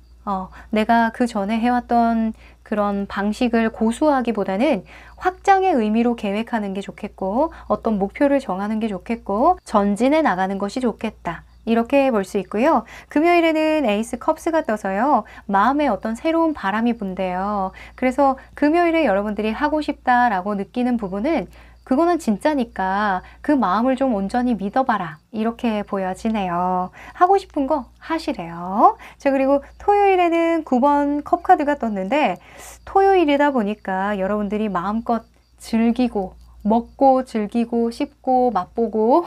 내가 그 전에 해왔던 그런 방식을 고수하기보다는 확장의 의미로 계획하는 게 좋겠고, 어떤 목표를 정하는 게 좋겠고, 전진해 나가는 것이 좋겠다, 이렇게 볼 수 있고요. 금요일에는 에이스 컵스가 떠서요, 마음에 어떤 새로운 바람이 분대요. 그래서 금요일에 여러분들이 하고 싶다라고 느끼는 부분은 그거는 진짜니까 그 마음을 좀 온전히 믿어봐라, 이렇게 보여지네요. 하고 싶은 거 하시래요. 자, 그리고 토요일에는 9번 컵카드가 떴는데, 토요일이다 보니까 여러분들이 마음껏 즐기고 먹고 즐기고 씹고 맛보고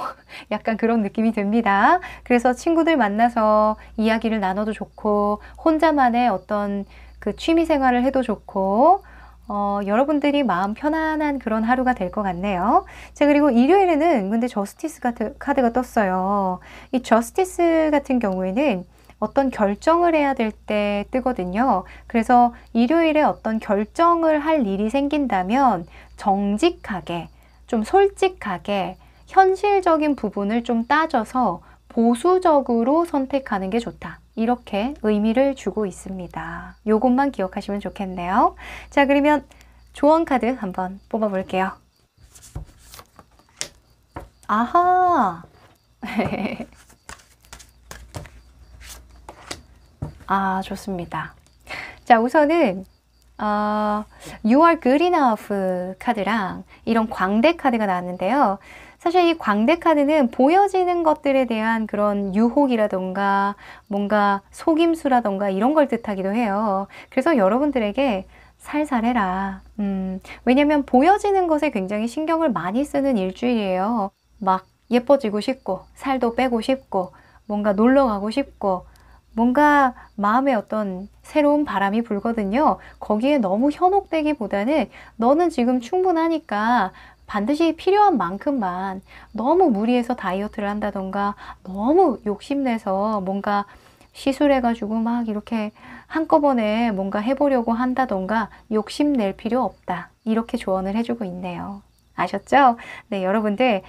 약간 그런 느낌이 듭니다. 그래서 친구들 만나서 이야기를 나눠도 좋고, 혼자만의 어떤 그 취미 생활을 해도 좋고, 여러분들이 마음 편안한 그런 하루가 될 것 같네요. 자, 그리고 일요일에는 근데 저스티스 카드가 떴어요. 이 저스티스 같은 경우에는 어떤 결정을 해야 될 때 뜨거든요. 그래서 일요일에 어떤 결정을 할 일이 생긴다면 정직하게, 좀 솔직하게 현실적인 부분을 좀 따져서 보수적으로 선택하는 게 좋다, 이렇게 의미를 주고 있습니다. 요것만 기억하시면 좋겠네요. 자, 그러면 조언 카드 한번 뽑아 볼게요. 아하. 아, 좋습니다. 자, 우선은 You are good enough 카드랑 이런 광대 카드가 나왔는데요. 사실 이 광대 카드는 보여지는 것들에 대한 그런 유혹이라던가 뭔가 속임수라던가 이런 걸 뜻하기도 해요. 그래서 여러분들에게 살살해라. 왜냐면 보여지는 것에 굉장히 신경을 많이 쓰는 일주일이에요. 막 예뻐지고 싶고, 살도 빼고 싶고, 뭔가 놀러 가고 싶고, 뭔가 마음에 어떤 새로운 바람이 불거든요. 거기에 너무 현혹되기보다는 너는 지금 충분하니까 반드시 필요한 만큼만, 너무 무리해서 다이어트를 한다던가 너무 욕심내서 뭔가 시술해가지고 막 이렇게 한꺼번에 뭔가 해보려고 한다던가 욕심낼 필요 없다, 이렇게 조언을 해주고 있네요. 아셨죠? 네, 여러분들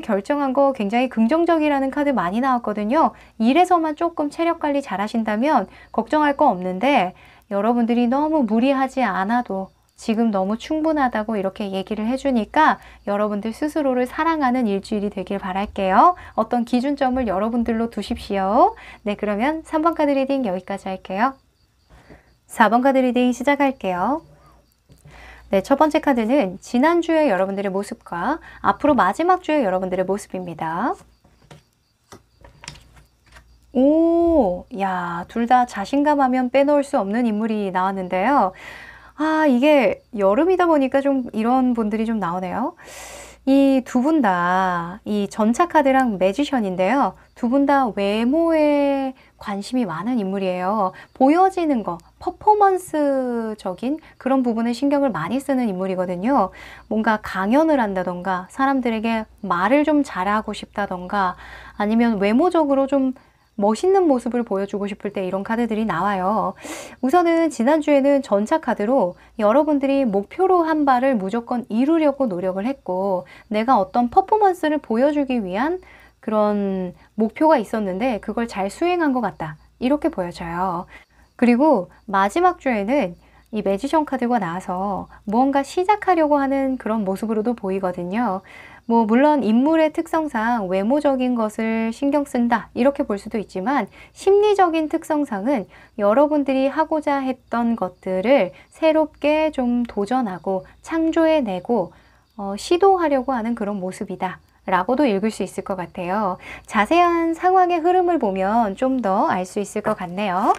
결정한 거 굉장히 긍정적이라는 카드 많이 나왔거든요. 일에서만 조금 체력 관리 잘 하신다면 걱정할 거 없는데, 여러분들이 너무 무리하지 않아도 지금 너무 충분하다고 이렇게 얘기를 해주니까 여러분들 스스로를 사랑하는 일주일이 되길 바랄게요. 어떤 기준점을 여러분들로 두십시오. 네, 그러면 3번 카드 리딩 여기까지 할게요. 4번 카드 리딩 시작할게요. 네, 첫 번째 카드는 지난주에 여러분들의 모습과 앞으로 마지막 주에 여러분들의 모습입니다. 오, 야, 둘 다 자신감하면 빼놓을 수 없는 인물이 나왔는데요. 아, 이게 여름이다 보니까 좀 이런 분들이 좀 나오네요. 이 두 분 다 이 전차 카드랑 매지션인데요. 두 분 다 외모에 관심이 많은 인물이에요. 보여지는 거, 퍼포먼스적인 그런 부분에 신경을 많이 쓰는 인물이거든요. 뭔가 강연을 한다던가, 사람들에게 말을 좀 잘하고 싶다던가, 아니면 외모적으로 좀 멋있는 모습을 보여주고 싶을 때 이런 카드들이 나와요. 우선은 지난주에는 전차 카드로 여러분들이 목표로 한 바를 무조건 이루려고 노력을 했고, 내가 어떤 퍼포먼스를 보여주기 위한 그런 목표가 있었는데 그걸 잘 수행한 것 같다, 이렇게 보여져요. 그리고 마지막 주에는 이 매지션 카드가 나와서 무언가 시작하려고 하는 그런 모습으로도 보이거든요. 뭐 물론 인물의 특성상 외모적인 것을 신경 쓴다, 이렇게 볼 수도 있지만 심리적인 특성상은 여러분들이 하고자 했던 것들을 새롭게 좀 도전하고 창조해내고 시도하려고 하는 그런 모습이다 라고도 읽을 수 있을 것 같아요. 자세한 상황의 흐름을 보면 좀 더 알 수 있을 것 같네요.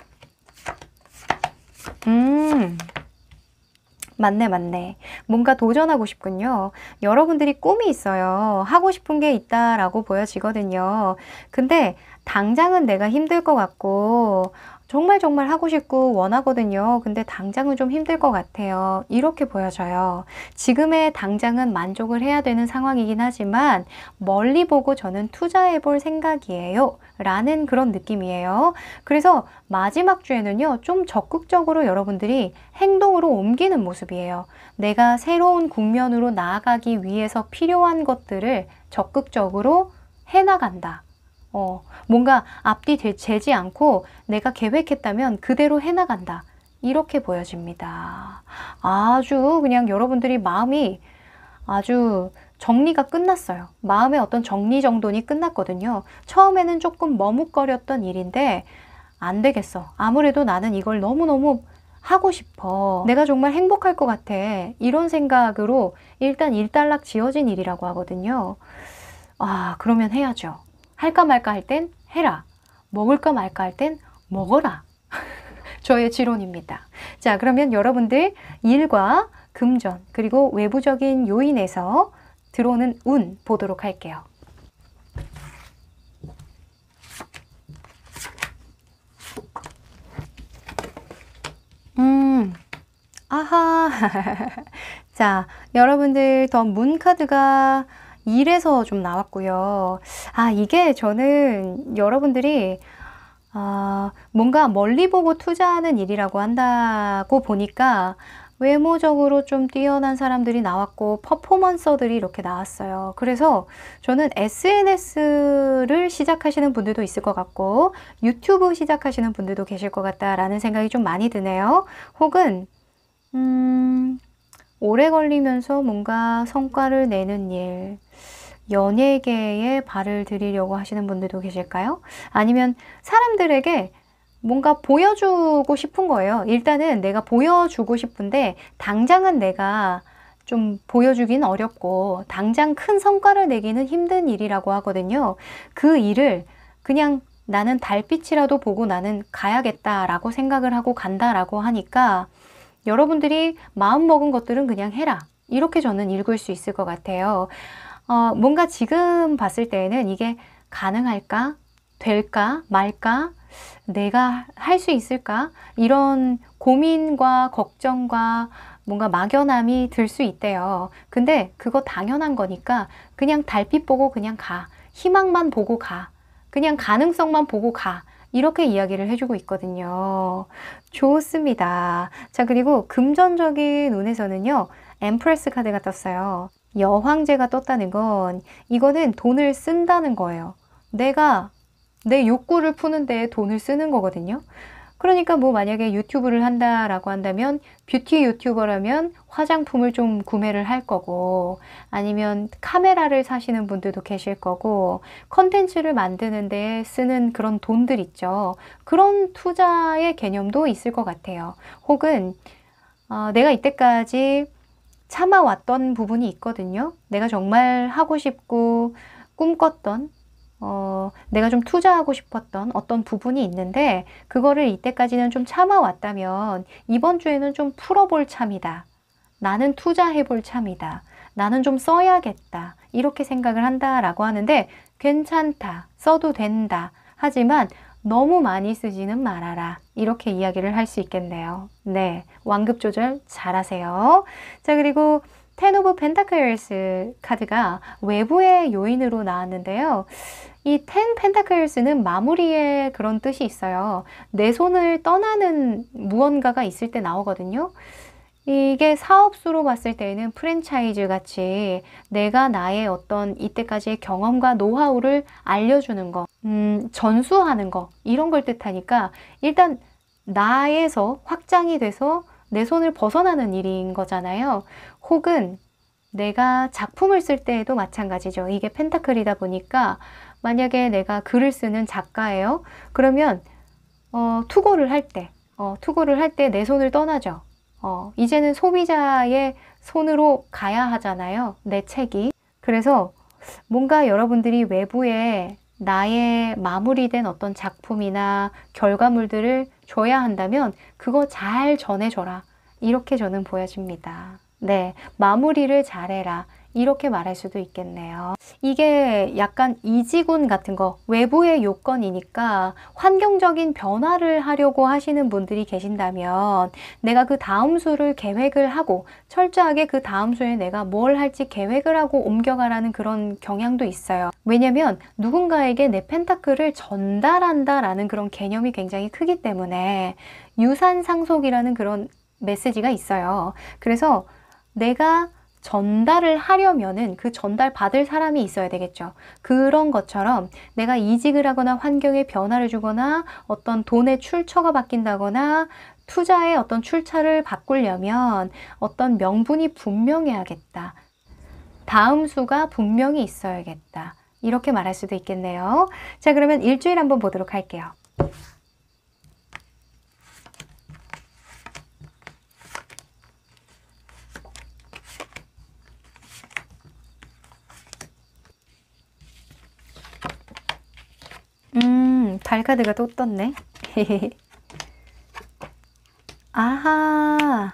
맞네. 뭔가 도전하고 싶군요. 여러분들이 꿈이 있어요. 하고 싶은 게 있다라고 보여지거든요. 근데 당장은 내가 힘들 것 같고 정말 하고 싶고 원하거든요. 근데 당장은 좀 힘들 것 같아요. 이렇게 보여져요. 지금의 당장은 만족을 해야 되는 상황이긴 하지만 멀리 보고 저는 투자해 볼 생각이에요 라는 그런 느낌이에요. 그래서 마지막 주에는요, 좀 적극적으로 여러분들이 행동으로 옮기는 모습이에요. 내가 새로운 국면으로 나아가기 위해서 필요한 것들을 적극적으로 해나간다. 뭔가 앞뒤 재지 않고 내가 계획했다면 그대로 해나간다, 이렇게 보여집니다. 아주 그냥 여러분들이 마음이 아주 정리가 끝났어요. 마음의 어떤 정리정돈이 끝났거든요. 처음에는 조금 머뭇거렸던 일인데 안 되겠어, 아무래도 나는 이걸 너무너무 하고 싶어, 내가 정말 행복할 것 같아, 이런 생각으로 일단 일단락 지어진 일이라고 하거든요. 아, 그러면 해야죠. 할까 말까 할 땐 해라. 먹을까 말까 할 땐 먹어라. 저의 지론입니다. 자, 그러면 여러분들 일과 금전 그리고 외부적인 요인에서 들어오는 운 보도록 할게요. 아하. 자, 여러분들 더 문 카드가 1에서 좀 나왔고요. 아, 이게 저는 여러분들이 뭔가 멀리 보고 투자하는 일이라고 한다고 보니까 외모적으로 좀 뛰어난 사람들이 나왔고 퍼포먼서들이 이렇게 나왔어요. 그래서 저는 SNS를 시작하시는 분들도 있을 것 같고 유튜브 시작하시는 분들도 계실 것 같다라는 생각이 좀 많이 드네요. 혹은 오래 걸리면서 뭔가 성과를 내는 일, 연예계에 발을 들이려고 하시는 분들도 계실까요? 아니면 사람들에게 뭔가 보여주고 싶은 거예요. 일단은 내가 보여주고 싶은데 당장은 내가 좀 보여주긴 어렵고 당장 큰 성과를 내기는 힘든 일이라고 하거든요. 그 일을 그냥 나는 달빛이라도 보고 나는 가야겠다라고 생각을 하고 간다라고 하니까 여러분들이 마음먹은 것들은 그냥 해라, 이렇게 저는 읽을 수 있을 것 같아요. 뭔가 지금 봤을 때에는 이게 가능할까? 될까? 말까? 내가 할 수 있을까? 이런 고민과 걱정과 뭔가 막연함이 들 수 있대요. 근데 그거 당연한 거니까 그냥 달빛 보고 그냥 가. 희망만 보고 가. 그냥 가능성만 보고 가. 이렇게 이야기를 해주고 있거든요. 좋습니다. 자, 그리고 금전적인 운에서는요, 엠프레스 카드가 떴어요. 여황제가 떴다는 건 이거는 돈을 쓴다는 거예요. 내가 내 욕구를 푸는 데 돈을 쓰는 거거든요. 그러니까 뭐 만약에 유튜브를 한다라고 한다면 뷰티 유튜버라면 화장품을 좀 구매를 할 거고, 아니면 카메라를 사시는 분들도 계실 거고, 컨텐츠를 만드는 데 쓰는 그런 돈들 있죠. 그런 투자의 개념도 있을 것 같아요. 혹은 내가 이때까지 참아왔던 부분이 있거든요. 내가 정말 하고 싶고 꿈꿨던 내가 좀 투자하고 싶었던 어떤 부분이 있는데, 그거를 이때까지는 좀 참아왔다면 이번 주에는 좀 풀어볼 참이다. 나는 투자해볼 참이다. 나는 좀 써야겠다. 이렇게 생각을 한다라고 하는데, 괜찮다. 써도 된다. 하지만 너무 많이 쓰지는 말아라. 이렇게 이야기를 할 수 있겠네요. 네, 완급 조절 잘하세요. 자, 그리고 텐 오브 펜타클스 카드가 외부의 요인으로 나왔는데요. 이 텐 펜타클스는 마무리의 그런 뜻이 있어요. 내 손을 떠나는 무언가가 있을 때 나오거든요. 이게 사업수로 봤을 때에는 프랜차이즈 같이 내가 나의 어떤 이때까지의 경험과 노하우를 알려주는 거, 전수하는 거, 이런 걸 뜻하니까 일단 나에서 확장이 돼서 내 손을 벗어나는 일인 거잖아요. 혹은 내가 작품을 쓸 때에도 마찬가지죠. 이게 펜타클이다 보니까 만약에 내가 글을 쓰는 작가예요. 그러면 투고를 할 때 내 손을 떠나죠. 이제는 소비자의 손으로 가야 하잖아요. 내 책이. 그래서 뭔가 여러분들이 외부에 나의 마무리된 어떤 작품이나 결과물들을 줘야 한다면 그거 잘 전해줘라. 이렇게 저는 보여집니다. 네, 마무리를 잘해라. 이렇게 말할 수도 있겠네요. 이게 약간 이지군 같은 거, 외부의 요건이니까 환경적인 변화를 하려고 하시는 분들이 계신다면 내가 그 다음 수를 계획을 하고 철저하게 그 다음 수에 내가 뭘 할지 계획을 하고 옮겨가라는 그런 경향도 있어요. 왜냐면 누군가에게 내 펜타클을 전달한다라는 그런 개념이 굉장히 크기 때문에 유산상속이라는 그런 메시지가 있어요. 그래서 내가 전달을 하려면은 그 전달 받을 사람이 있어야 되겠죠. 그런 것처럼 내가 이직을 하거나 환경에 변화를 주거나 어떤 돈의 출처가 바뀐다거나 투자의 어떤 출처를 바꾸려면 어떤 명분이 분명해야겠다. 다음 수가 분명히 있어야겠다. 이렇게 말할 수도 있겠네요. 자, 그러면 일주일 한번 보도록 할게요. 달 카드가 또 떴네. 아하.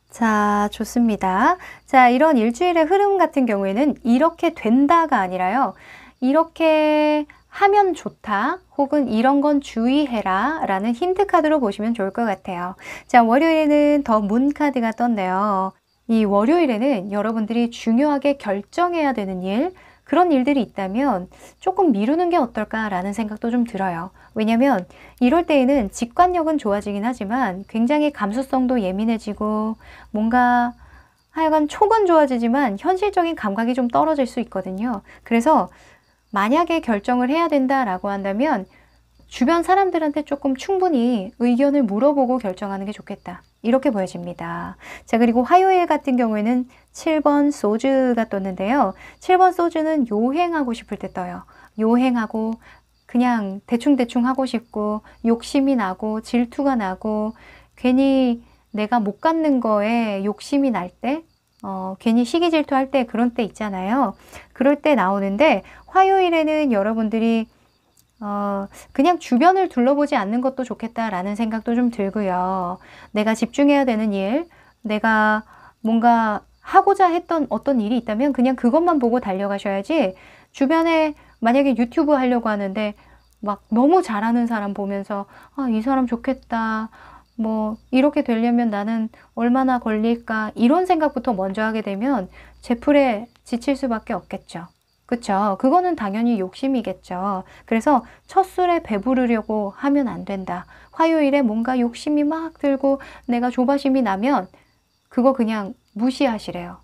자, 좋습니다. 자, 이런 일주일의 흐름 같은 경우에는 이렇게 된다가 아니라요. 이렇게 하면 좋다. 혹은 이런 건 주의해라. 라는 힌트 카드로 보시면 좋을 것 같아요. 자, 월요일에는 더 문 카드가 떴네요. 이 월요일에는 여러분들이 중요하게 결정해야 되는 일, 그런 일들이 있다면 조금 미루는 게 어떨까라는 생각도 좀 들어요. 왜냐면 이럴 때에는 직관력은 좋아지긴 하지만 굉장히 감수성도 예민해지고 뭔가 하여간 촉은 좋아지지만 현실적인 감각이 좀 떨어질 수 있거든요. 그래서 만약에 결정을 해야 된다라고 한다면 주변 사람들한테 조금 충분히 의견을 물어보고 결정하는 게 좋겠다. 이렇게 보여집니다. 자, 그리고 화요일 같은 경우에는 7번 소주가 떴는데요. 7번 소주는 요행하고 싶을 때 떠요. 요행하고 그냥 대충대충 하고 싶고 욕심이 나고 질투가 나고 괜히 내가 못 갖는 거에 욕심이 날 때 괜히 시기 질투할 때 그런 때 있잖아요. 그럴 때 나오는데 화요일에는 여러분들이 그냥 주변을 둘러보지 않는 것도 좋겠다라는 생각도 좀 들고요. 내가 집중해야 되는 일, 내가 뭔가 하고자 했던 어떤 일이 있다면 그냥 그것만 보고 달려가셔야지 주변에 만약에 유튜브 하려고 하는데 막 너무 잘하는 사람 보면서 아, 이 사람 좋겠다. 뭐 이렇게 되려면 나는 얼마나 걸릴까 이런 생각부터 먼저 하게 되면 제풀에 지칠 수밖에 없겠죠. 그쵸? 그거는 당연히 욕심이겠죠. 그래서 첫 술에 배부르려고 하면 안 된다. 화요일에 뭔가 욕심이 막 들고 내가 조바심이 나면 그거 그냥 무시하시래요.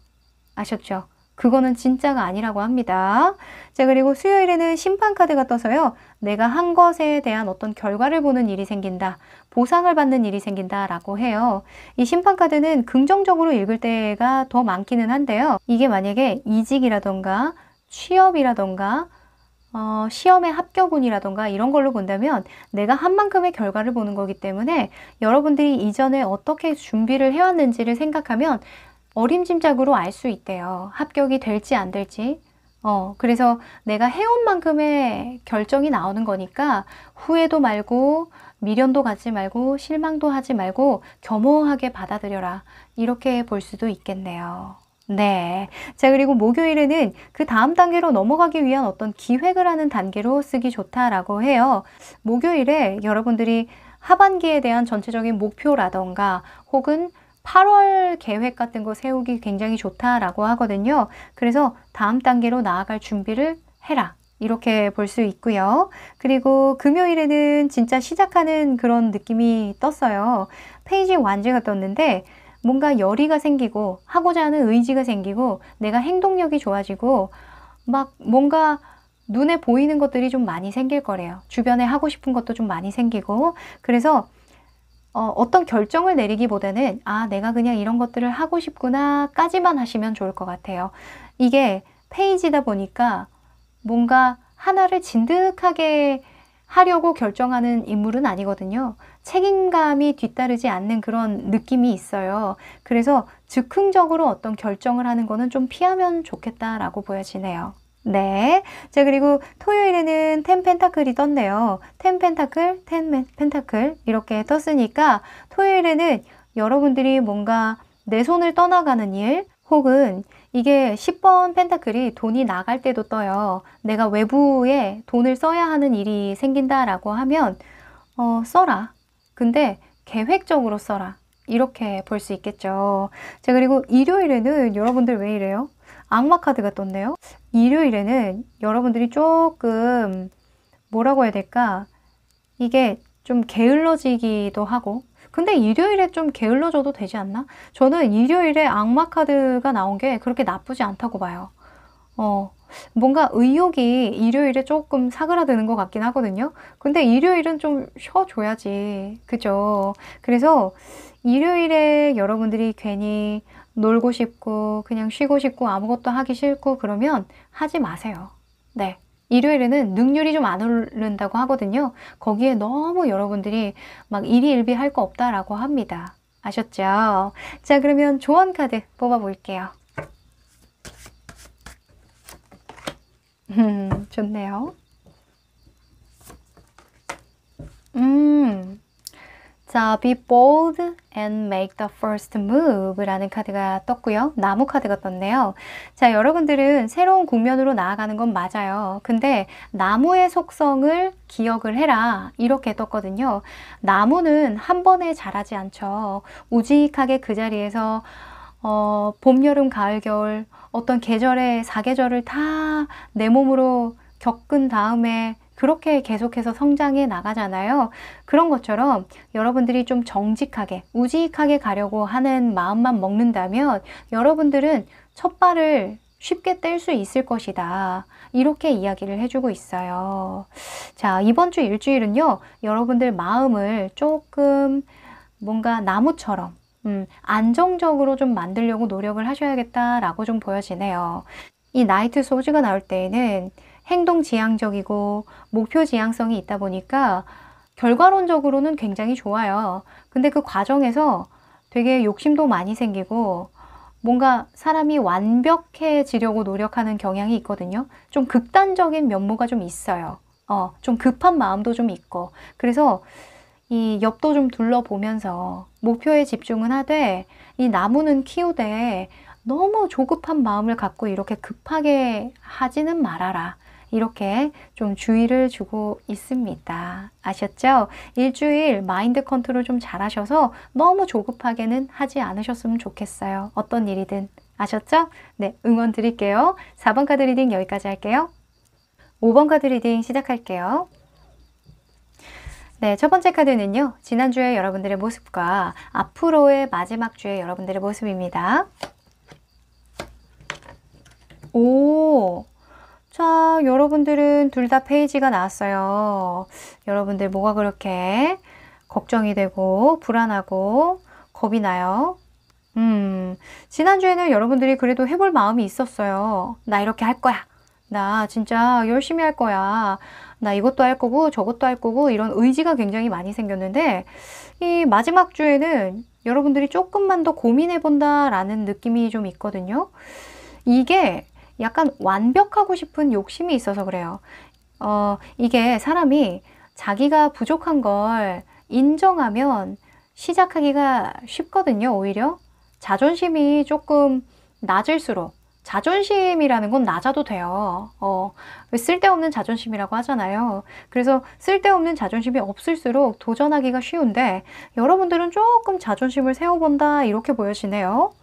아셨죠? 그거는 진짜가 아니라고 합니다. 자, 그리고 수요일에는 심판 카드가 떠서요. 내가 한 것에 대한 어떤 결과를 보는 일이 생긴다. 보상을 받는 일이 생긴다 라고 해요. 이 심판 카드는 긍정적으로 읽을 때가 더 많기는 한데요. 이게 만약에 이직이라던가 취업이라던가 시험의 합격운이라던가 이런 걸로 본다면 내가 한 만큼의 결과를 보는 거기 때문에 여러분들이 이전에 어떻게 준비를 해왔는지를 생각하면 어림짐작으로 알 수 있대요. 합격이 될지 안 될지. 그래서 내가 해온 만큼의 결정이 나오는 거니까 후회도 말고 미련도 갖지 말고 실망도 하지 말고 겸허하게 받아들여라. 이렇게 볼 수도 있겠네요. 네. 자, 그리고 목요일에는 그 다음 단계로 넘어가기 위한 어떤 기획을 하는 단계로 쓰기 좋다라고 해요. 목요일에 여러분들이 하반기에 대한 전체적인 목표라던가 혹은 8월 계획 같은 거 세우기 굉장히 좋다라고 하거든요. 그래서 다음 단계로 나아갈 준비를 해라. 이렇게 볼 수 있고요. 그리고 금요일에는 진짜 시작하는 그런 느낌이 떴어요. 페이지 완즈가 떴는데 뭔가 열의가 생기고 하고자 하는 의지가 생기고 내가 행동력이 좋아지고 막 뭔가 눈에 보이는 것들이 좀 많이 생길 거래요. 주변에 하고 싶은 것도 좀 많이 생기고 그래서 어떤 결정을 내리기보다는 내가 그냥 이런 것들을 하고 싶구나 까지만 하시면 좋을 것 같아요. 이게 페이지다 보니까 뭔가 하나를 진득하게 하려고 결정하는 인물은 아니거든요. 책임감이 뒤따르지 않는 그런 느낌이 있어요. 그래서 즉흥적으로 어떤 결정을 하는 거는 좀 피하면 좋겠다라고 보여지네요. 네. 자, 그리고 토요일에는 10 펜타클이 떴네요. 10 펜타클, 10 펜타클 이렇게 떴으니까 토요일에는 여러분들이 뭔가 내 손을 떠나가는 일 혹은 이게 10번 펜타클이 돈이 나갈 때도 떠요. 내가 외부에 돈을 써야 하는 일이 생긴다라고 하면 써라. 근데 계획적으로 써라. 이렇게 볼 수 있겠죠. 자, 그리고 일요일에는 여러분들 왜 이래요? 악마 카드가 떴네요. 일요일에는 여러분들이 조금 뭐라고 해야 될까? 이게 좀 게을러지기도 하고 근데 일요일에 좀 게을러져도 되지 않나? 저는 일요일에 악마 카드가 나온 게 그렇게 나쁘지 않다고 봐요. 뭔가 의욕이 일요일에 조금 사그라드는 것 같긴 하거든요. 근데 일요일은 좀 쉬어줘야지. 그죠? 그래서 일요일에 여러분들이 괜히 놀고 싶고 그냥 쉬고 싶고 아무것도 하기 싫고 그러면 하지 마세요. 네. 일요일에는 능률이 좀 안 오른다고 하거든요. 거기에 너무 여러분들이 막 일희일비 할 거 없다라고 합니다. 아셨죠? 자, 그러면 조언 카드 뽑아볼게요. 좋네요. 자, be bold and make the first move 라는 카드가 떴고요. 나무 카드가 떴네요. 자, 여러분들은 새로운 국면으로 나아가는 건 맞아요. 근데 나무의 속성을 기억을 해라. 이렇게 떴거든요. 나무는 한 번에 자라지 않죠. 우직하게 그 자리에서 봄, 여름, 가을, 겨울 어떤 계절의 사계절을 다 내 몸으로 겪은 다음에 그렇게 계속해서 성장해 나가잖아요. 그런 것처럼 여러분들이 좀 정직하게, 우직하게 가려고 하는 마음만 먹는다면 여러분들은 첫 발을 쉽게 뗄 수 있을 것이다. 이렇게 이야기를 해주고 있어요. 자, 이번 주 일주일은요. 여러분들 마음을 조금 뭔가 나무처럼 안정적으로 좀 만들려고 노력을 하셔야겠다라고 좀 보여지네요. 이 나이트 소즈가 나올 때에는 행동 지향적이고 목표 지향성이 있다 보니까 결과론적으로는 굉장히 좋아요. 근데 그 과정에서 되게 욕심도 많이 생기고 뭔가 사람이 완벽해지려고 노력하는 경향이 있거든요. 좀 극단적인 면모가 좀 있어요. 좀 급한 마음도 좀 있고. 그래서 이 옆도 좀 둘러보면서 목표에 집중은 하되 이 나무는 키우되 너무 조급한 마음을 갖고 이렇게 급하게 하지는 말아라. 이렇게 좀 주의를 주고 있습니다. 아셨죠? 일주일 마인드 컨트롤 좀 잘하셔서 너무 조급하게는 하지 않으셨으면 좋겠어요. 어떤 일이든. 아셨죠? 네, 응원 드릴게요. 4번 카드 리딩 여기까지 할게요. 5번 카드 리딩 시작할게요. 네, 첫 번째 카드는요. 지난주에 여러분들의 모습과 앞으로의 마지막 주에 여러분들의 모습입니다. 오, 자, 여러분들은 둘 다 페이지가 나왔어요. 여러분들 뭐가 그렇게 걱정이 되고 불안하고 겁이 나요? 지난주에는 여러분들이 그래도 해볼 마음이 있었어요. 나 이렇게 할 거야. 나 진짜 열심히 할 거야. 나 이것도 할 거고 저것도 할 거고 이런 의지가 굉장히 많이 생겼는데 이 마지막 주에는 여러분들이 조금만 더 고민해 본다라는 느낌이 좀 있거든요. 이게 약간 완벽하고 싶은 욕심이 있어서 그래요. 이게 사람이 자기가 부족한 걸 인정하면 시작하기가 쉽거든요, 오히려. 자존심이 조금 낮을수록, 자존심이라는 건 낮아도 돼요. 쓸데없는 자존심이라고 하잖아요. 그래서 쓸데없는 자존심이 없을수록 도전하기가 쉬운데, 여러분들은 조금 자존심을 세워본다, 이렇게 보여지네요.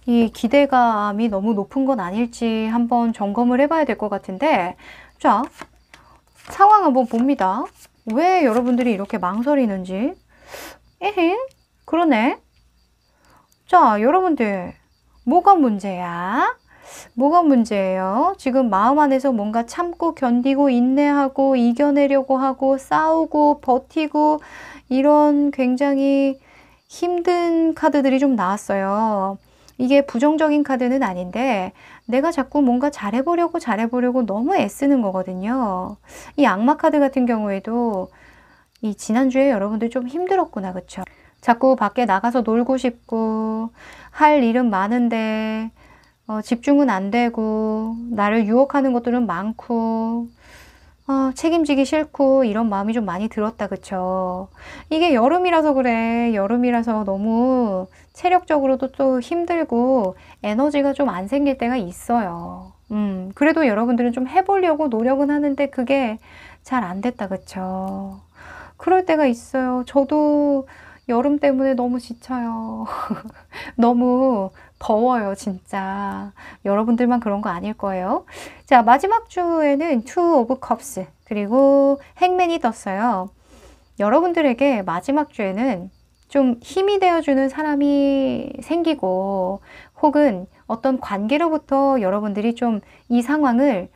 이 기대감이 너무 높은 건 아닐지 한번 점검을 해봐야 될 것 같은데, 자, 상황 한번 봅니다. 왜 여러분들이 이렇게 망설이는지. 에헤, 그러네. 자, 여러분들, 뭐가 문제야? 뭐가 문제예요? 지금 마음 안에서 뭔가 참고 견디고 인내하고 이겨내려고 하고 싸우고 버티고 이런 굉장히 힘든 카드들이 좀 나왔어요. 이게 부정적인 카드는 아닌데 내가 자꾸 뭔가 잘해보려고 너무 애쓰는 거거든요. 이 악마 카드 같은 경우에도 이 지난주에 여러분들 좀 힘들었구나, 그쵸? 자꾸 밖에 나가서 놀고 싶고 할 일은 많은데 집중은 안 되고 나를 유혹하는 것들은 많고 책임지기 싫고 이런 마음이 좀 많이 들었다, 그쵸? 이게 여름이라서 그래. 여름이라서 너무 체력적으로도 또 힘들고 에너지가 좀 안 생길 때가 있어요. 그래도 여러분들은 좀 해보려고 노력은 하는데 그게 잘 안 됐다, 그쵸? 그럴 때가 있어요. 저도 여름 때문에 너무 지쳐요. 너무 더워요, 진짜. 여러분들만 그런 거 아닐 거예요. 자, 마지막 주에는 Two of Cups 그리고 행맨이 떴어요. 여러분들에게 마지막 주에는 좀 힘이 되어주는 사람이 생기고 혹은 어떤 관계로부터 여러분들이 좀 이 상황을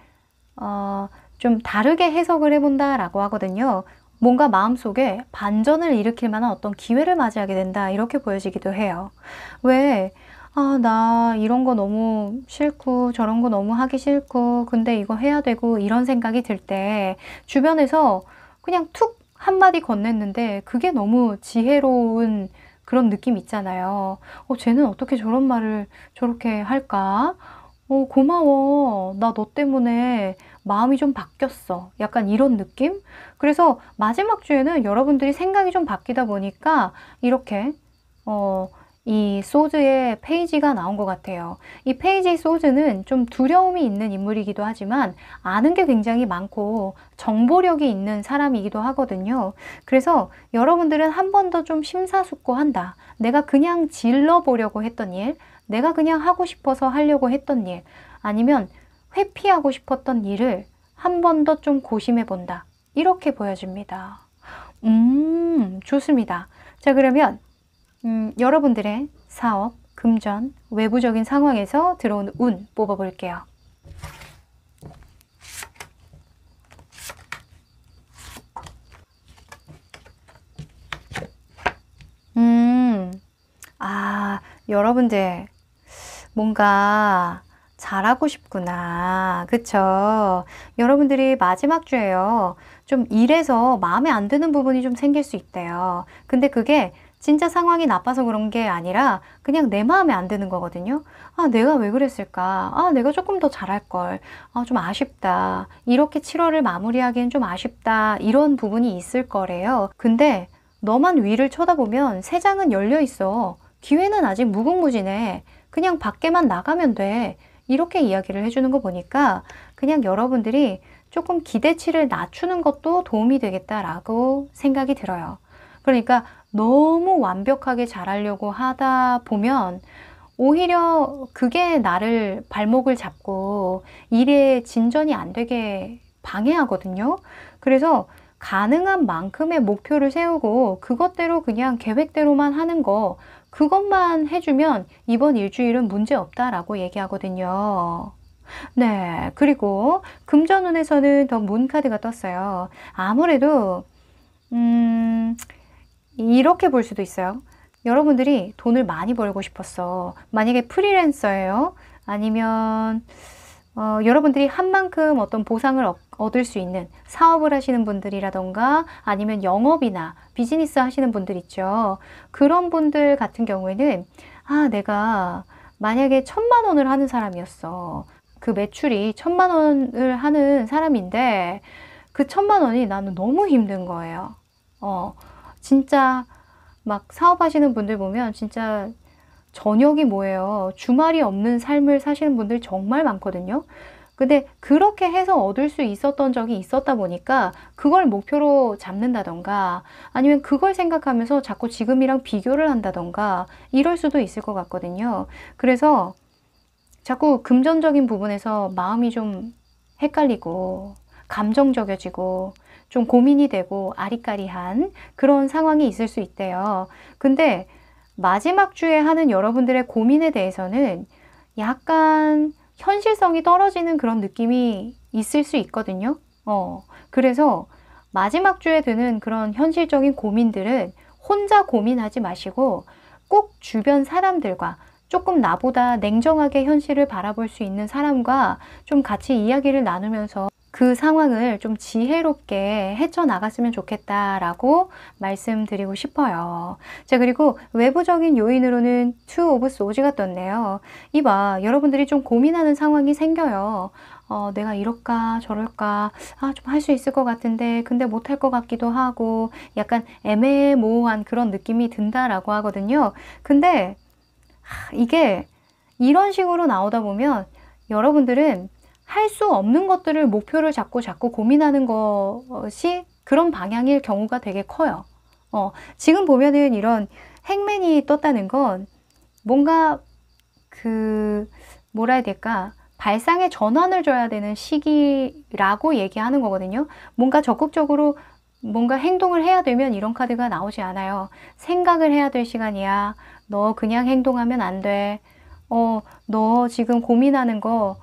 좀 다르게 해석을 해본다라고 하거든요. 뭔가 마음속에 반전을 일으킬 만한 어떤 기회를 맞이하게 된다, 이렇게 보여지기도 해요. 왜? 나 이런 거 너무 싫고 저런 거 너무 하기 싫고 근데 이거 해야 되고 이런 생각이 들 때 주변에서 그냥 툭 한마디 건넸는데 그게 너무 지혜로운 그런 느낌 있잖아요. 쟤는 어떻게 저런 말을 저렇게 할까? 고마워. 나 너 때문에 마음이 좀 바뀌었어. 약간 이런 느낌? 그래서 마지막 주에는 여러분들이 생각이 좀 바뀌다 보니까 이렇게 이 소드의 페이지가 나온 것 같아요. 이 페이지 소드는 좀 두려움이 있는 인물이기도 하지만 아는 게 굉장히 많고 정보력이 있는 사람이기도 하거든요. 그래서 여러분들은 한 번 더 좀 심사숙고한다. 내가 그냥 질러보려고 했던 일, 내가 그냥 하고 싶어서 하려고 했던 일, 아니면 회피하고 싶었던 일을 한 번 더 좀 고심해 본다. 이렇게 보여집니다. 좋습니다. 자, 그러면 여러분들의 사업, 금전, 외부적인 상황에서 들어온 운 뽑아볼게요. 여러분들 뭔가 잘하고 싶구나. 그쵸? 여러분들이 마지막 주에요. 좀 일에서 마음에 안 드는 부분이 좀 생길 수 있대요. 근데 그게 진짜 상황이 나빠서 그런 게 아니라 그냥 내 마음에 안 드는 거거든요. 내가 왜 그랬을까? 내가 조금 더 잘할걸. 좀 아쉽다. 이렇게 7월을 마무리하기엔 좀 아쉽다. 이런 부분이 있을 거래요. 근데 너만 위를 쳐다보면 세상은 열려 있어. 기회는 아직 무궁무진해. 그냥 밖에만 나가면 돼. 이렇게 이야기를 해주는 거 보니까 그냥 여러분들이 조금 기대치를 낮추는 것도 도움이 되겠다라고 생각이 들어요. 그러니까 너무 완벽하게 잘하려고 하다 보면 오히려 그게 나를 발목을 잡고 일에 진전이 안 되게 방해하거든요. 그래서 가능한 만큼의 목표를 세우고 그것대로 그냥 계획대로만 하는 거, 그것만 해주면 이번 일주일은 문제 없다라고 얘기하거든요. 네, 그리고 금전운에서는 더 문 카드가 떴어요. 아무래도 이렇게 볼 수도 있어요. 여러분들이 돈을 많이 벌고 싶었어. 만약에 프리랜서예요. 아니면 여러분들이 한 만큼 어떤 보상을 얻을 수 있는 사업을 하시는 분들이라던가 아니면 영업이나 비즈니스 하시는 분들 있죠. 그런 분들 같은 경우에는 내가 만약에 1,000만 원을 하는 사람이었어. 그 매출이 1,000만 원을 하는 사람인데 그 1,000만 원이 나는 너무 힘든 거예요. 진짜 막 사업하시는 분들 보면 진짜 저녁이 뭐예요. 주말이 없는 삶을 사시는 분들 정말 많거든요. 근데 그렇게 해서 얻을 수 있었던 적이 있었다 보니까 그걸 목표로 잡는다던가 아니면 그걸 생각하면서 자꾸 지금이랑 비교를 한다던가 이럴 수도 있을 것 같거든요. 그래서 자꾸 금전적인 부분에서 마음이 좀 헷갈리고 감정적여지고 좀 고민이 되고 아리까리한 그런 상황이 있을 수 있대요. 근데 마지막 주에 하는 여러분들의 고민에 대해서는 약간 현실성이 떨어지는 그런 느낌이 있을 수 있거든요. 그래서 마지막 주에 드는 그런 현실적인 고민들은 혼자 고민하지 마시고 꼭 주변 사람들과 조금 나보다 냉정하게 현실을 바라볼 수 있는 사람과 좀 같이 이야기를 나누면서 그 상황을 좀 지혜롭게 헤쳐나갔으면 좋겠다라고 말씀드리고 싶어요. 자, 그리고 외부적인 요인으로는 투 오브 소즈가 떴네요. 이봐, 여러분들이 좀 고민하는 상황이 생겨요. 내가 이럴까 저럴까 좀 할 수 있을 것 같은데 근데 못할 것 같기도 하고 약간 애매모호한 그런 느낌이 든다라고 하거든요. 근데 이게 이런 식으로 나오다 보면 여러분들은 할 수 없는 것들을 목표를 자꾸 고민하는 것이 그런 방향일 경우가 되게 커요. 지금 보면은 이런 행맨이 떴다는 건 뭔가 뭐라 해야 될까? 발상의 전환을 줘야 되는 시기라고 얘기하는 거거든요. 뭔가 적극적으로 뭔가 행동을 해야 되면 이런 카드가 나오지 않아요. 생각을 해야 될 시간이야. 너 그냥 행동하면 안 돼. 너 지금 고민하는 거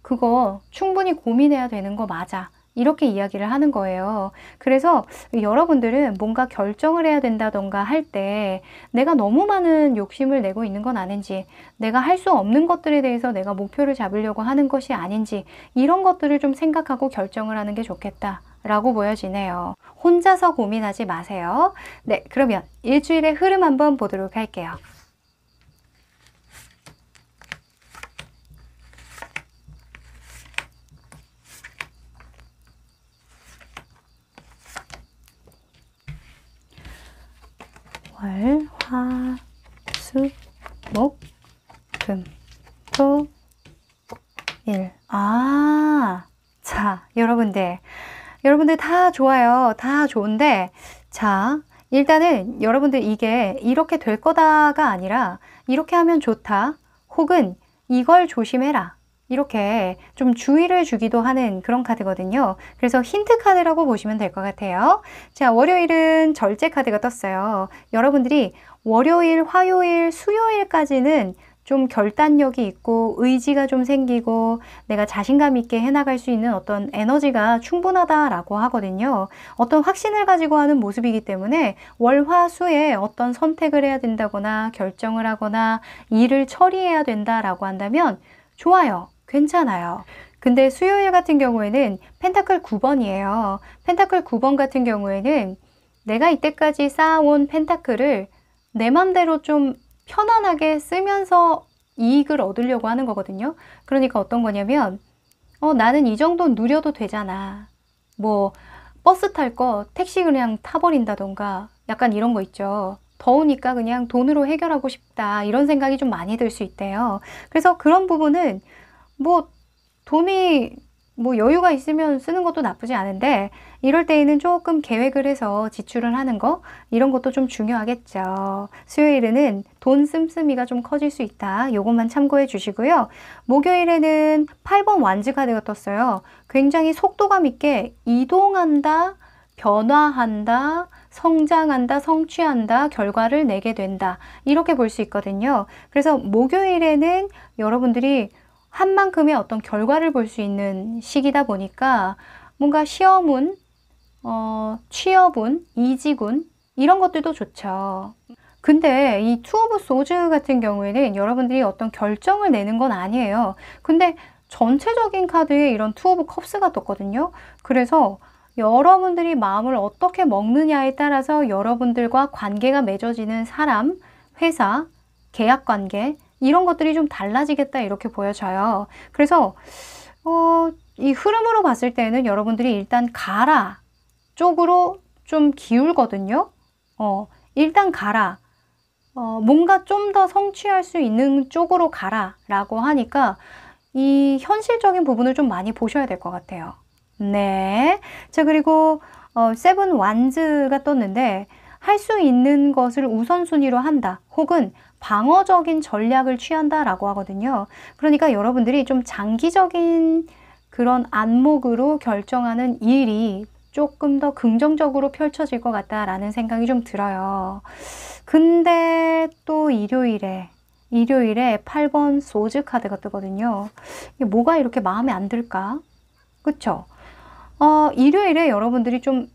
그거 충분히 고민해야 되는 거 맞아. 이렇게 이야기를 하는 거예요. 그래서 여러분들은 뭔가 결정을 해야 된다던가 할 때 내가 너무 많은 욕심을 내고 있는 건 아닌지, 내가 할 수 없는 것들에 대해서 내가 목표를 잡으려고 하는 것이 아닌지 이런 것들을 좀 생각하고 결정을 하는 게 좋겠다라고 보여지네요. 혼자서 고민하지 마세요. 네, 그러면 일주일의 흐름 한번 보도록 할게요. 월, 화, 수, 목, 금, 토, 일. 자, 여러분들 다 좋아요. 다 좋은데, 자, 일단은 여러분들 이게 이렇게 될 거다가 아니라 이렇게 하면 좋다. 혹은 이걸 조심해라. 이렇게 좀 주의를 주기도 하는 그런 카드거든요. 그래서 힌트 카드라고 보시면 될 것 같아요. 자, 월요일은 절제 카드가 떴어요. 여러분들이 월요일, 화요일, 수요일까지는 좀 결단력이 있고 의지가 좀 생기고 내가 자신감 있게 해나갈 수 있는 어떤 에너지가 충분하다라고 하거든요. 어떤 확신을 가지고 하는 모습이기 때문에 월, 화, 수에 어떤 선택을 해야 된다거나 결정을 하거나 일을 처리해야 된다라고 한다면 좋아요. 괜찮아요. 근데 수요일 같은 경우에는 펜타클 9번이에요. 펜타클 9번 같은 경우에는 내가 이때까지 쌓아온 펜타클을 내 맘대로 좀 편안하게 쓰면서 이익을 얻으려고 하는 거거든요. 그러니까 어떤 거냐면 나는 이 정도 누려도 되잖아. 뭐 버스 탈 거 택시 그냥 타버린다던가 약간 이런 거 있죠. 더우니까 그냥 돈으로 해결하고 싶다. 이런 생각이 좀 많이 들 수 있대요. 그래서 그런 부분은 뭐 돈이 뭐 여유가 있으면 쓰는 것도 나쁘지 않은데 이럴 때에는 조금 계획을 해서 지출을 하는 거 이런 것도 좀 중요하겠죠. 수요일에는 돈 씀씀이가 좀 커질 수 있다. 요것만 참고해 주시고요. 목요일에는 8번 완즈 카드가 떴어요. 굉장히 속도감 있게 이동한다, 변화한다, 성장한다, 성취한다, 결과를 내게 된다. 이렇게 볼 수 있거든요. 그래서 목요일에는 여러분들이 한 만큼의 어떤 결과를 볼 수 있는 시기다 보니까 뭔가 시험운, 취업운, 이직운 이런 것들도 좋죠. 근데 이 투 오브 소즈 같은 경우에는 여러분들이 어떤 결정을 내는 건 아니에요. 근데 전체적인 카드에 이런 투 오브 컵스가 떴거든요. 그래서 여러분들이 마음을 어떻게 먹느냐에 따라서 여러분들과 관계가 맺어지는 사람, 회사, 계약 관계 이런 것들이 좀 달라지겠다 이렇게 보여져요. 그래서 이 흐름으로 봤을 때는 여러분들이 일단 가라 쪽으로 좀 기울거든요. 일단 가라. 뭔가 좀 더 성취할 수 있는 쪽으로 가라 라고 하니까 이 현실적인 부분을 좀 많이 보셔야 될 것 같아요. 네. 자, 그리고 세븐 완즈가 떴는데 할 수 있는 것을 우선순위로 한다. 혹은 방어적인 전략을 취한다 라고 하거든요. 그러니까 여러분들이 좀 장기적인 그런 안목으로 결정하는 일이 조금 더 긍정적으로 펼쳐질 것 같다라는 생각이 좀 들어요. 근데 또 일요일에 8번 소즈 카드가 뜨거든요. 이게 뭐가 이렇게 마음에 안 들까? 그쵸? 일요일에 여러분들이 좀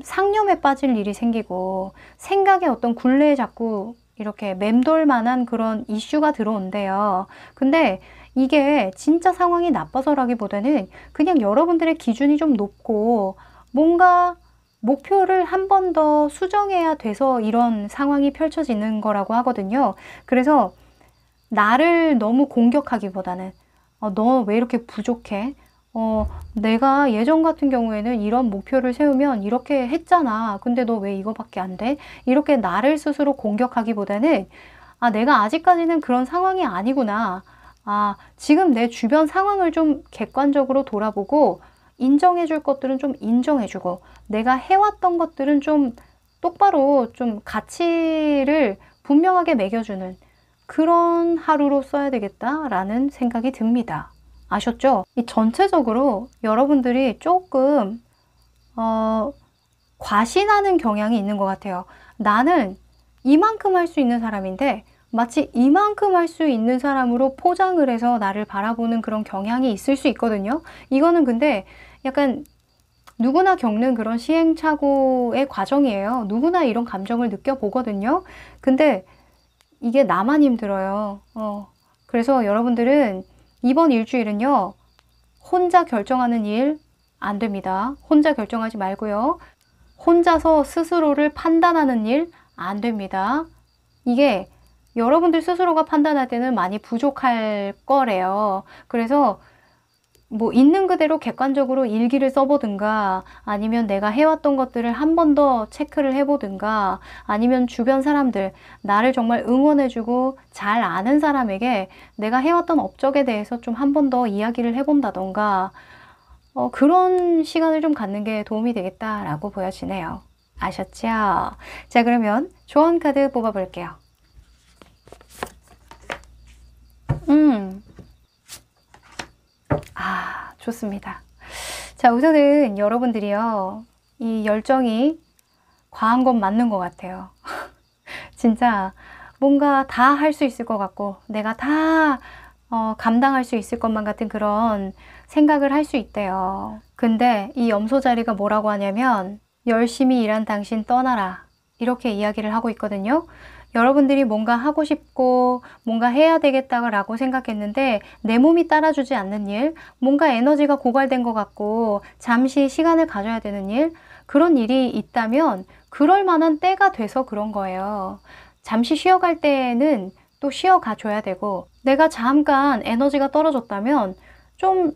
상념에 빠질 일이 생기고 생각에 어떤 굴레에 자꾸 이렇게 맴돌 만한 그런 이슈가 들어온대요. 근데 이게 진짜 상황이 나빠서라기보다는 그냥 여러분들의 기준이 좀 높고 뭔가 목표를 한 번 더 수정해야 돼서 이런 상황이 펼쳐지는 거라고 하거든요. 그래서 나를 너무 공격하기보다는 너 왜 이렇게 부족해? 내가 예전 같은 경우에는 이런 목표를 세우면 이렇게 했잖아. 근데 너 왜 이거밖에 안 돼? 이렇게 나를 스스로 공격하기보다는 내가 아직까지는 그런 상황이 아니구나. 지금 내 주변 상황을 좀 객관적으로 돌아보고 인정해 줄 것들은 좀 인정해 주고 내가 해왔던 것들은 좀 똑바로 좀 가치를 분명하게 매겨주는 그런 하루로 써야 되겠다라는 생각이 듭니다. 아셨죠? 이 전체적으로 여러분들이 조금 과신하는 경향이 있는 것 같아요. 나는 이만큼 할 수 있는 사람인데 마치 이만큼 할 수 있는 사람으로 포장을 해서 나를 바라보는 그런 경향이 있을 수 있거든요. 이거는 근데 약간 누구나 겪는 그런 시행착오의 과정이에요. 누구나 이런 감정을 느껴보거든요. 근데 이게 나만 힘들어요. 그래서 여러분들은 이번 일주일은요, 혼자 결정하는 일 안 됩니다. 혼자 결정하지 말고요. 혼자서 스스로를 판단하는 일 안 됩니다. 이게 여러분들 스스로가 판단할 때는 많이 부족할 거래요. 그래서 뭐 있는 그대로 객관적으로 일기를 써보든가 아니면 내가 해왔던 것들을 한 번 더 체크를 해보든가 아니면 주변 사람들 나를 정말 응원해주고 잘 아는 사람에게 내가 해왔던 업적에 대해서 좀 한 번 더 이야기를 해본다던가 그런 시간을 좀 갖는 게 도움이 되겠다라고 보여지네요. 아셨죠? 자, 그러면 조언 카드 뽑아볼게요. 좋습니다. 자, 우선은 여러분들이요, 이 열정이 과한 건 맞는 것 같아요. 진짜 뭔가 다 할 수 있을 것 같고 내가 다 감당할 수 있을 것만 같은 그런 생각을 할 수 있대요. 근데 이 염소 자리가 뭐라고 하냐면 열심히 일한 당신 떠나라 이렇게 이야기를 하고 있거든요. 여러분들이 뭔가 하고 싶고 뭔가 해야 되겠다라고 생각했는데 내 몸이 따라주지 않는 일, 뭔가 에너지가 고갈된 것 같고 잠시 시간을 가져야 되는 일, 그런 일이 있다면 그럴 만한 때가 돼서 그런 거예요. 잠시 쉬어갈 때에는 또 쉬어가 줘야 되고 내가 잠깐 에너지가 떨어졌다면 좀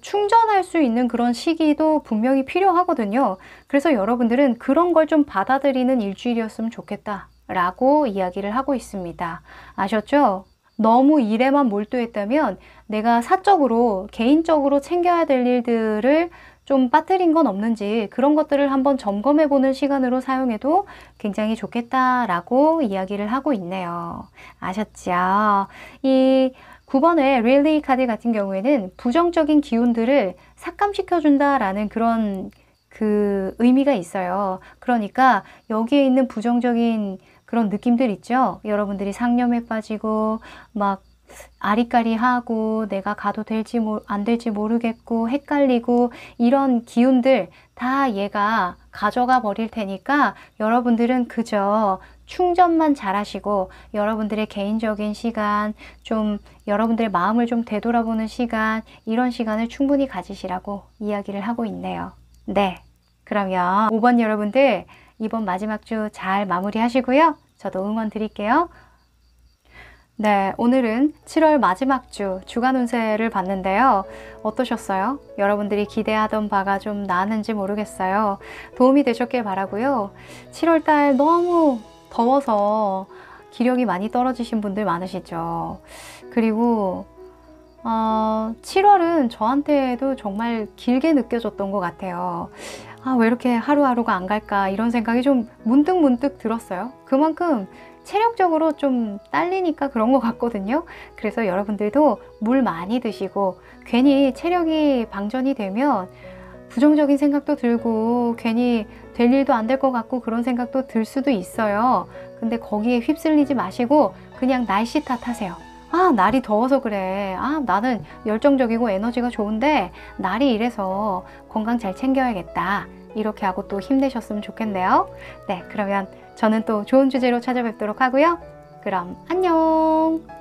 충전할 수 있는 그런 시기도 분명히 필요하거든요. 그래서 여러분들은 그런 걸 좀 받아들이는 일주일이었으면 좋겠다 라고 이야기를 하고 있습니다. 아셨죠? 너무 일에만 몰두했다면 내가 사적으로 개인적으로 챙겨야 될 일들을 좀 빠뜨린 건 없는지 그런 것들을 한번 점검해 보는 시간으로 사용해도 굉장히 좋겠다라고 이야기를 하고 있네요. 아셨죠? 이 9번의 really 카드 같은 경우에는 부정적인 기운들을 삭감시켜 준다라는 그런 의미가 있어요. 그러니까 여기에 있는 부정적인 그런 느낌들 있죠? 여러분들이 상념에 빠지고 막 아리까리하고 내가 가도 될지 안 될지 모르겠고 헷갈리고 이런 기운들 다 얘가 가져가 버릴 테니까 여러분들은 그저 충전만 잘하시고 여러분들의 개인적인 시간, 좀 여러분들의 마음을 좀 되돌아보는 시간, 이런 시간을 충분히 가지시라고 이야기를 하고 있네요. 네, 그러면 5번 여러분들 이번 마지막 주 잘 마무리 하시고요. 저도 응원 드릴게요. 네, 오늘은 7월 마지막 주 주간 운세를 봤는데요. 어떠셨어요? 여러분들이 기대하던 바가 좀 나았는지 모르겠어요. 도움이 되셨길 바라고요. 7월달 너무 더워서 기력이 많이 떨어지신 분들 많으시죠. 그리고 7월은 저한테도 정말 길게 느껴졌던 것 같아요. 왜 이렇게 하루하루가 안 갈까 이런 생각이 좀 문득문득 들었어요. 그만큼 체력적으로 좀 딸리니까 그런 것 같거든요. 그래서 여러분들도 물 많이 드시고 괜히 체력이 방전이 되면 부정적인 생각도 들고 괜히 될 일도 안 될 것 같고 그런 생각도 들 수도 있어요. 근데 거기에 휩쓸리지 마시고 그냥 날씨 탓하세요. 날이 더워서 그래. 나는 열정적이고 에너지가 좋은데 날이 이래서 건강 잘 챙겨야겠다. 이렇게 하고 또 힘내셨으면 좋겠네요. 네, 그러면 저는 또 좋은 주제로 찾아뵙도록 하고요. 그럼 안녕!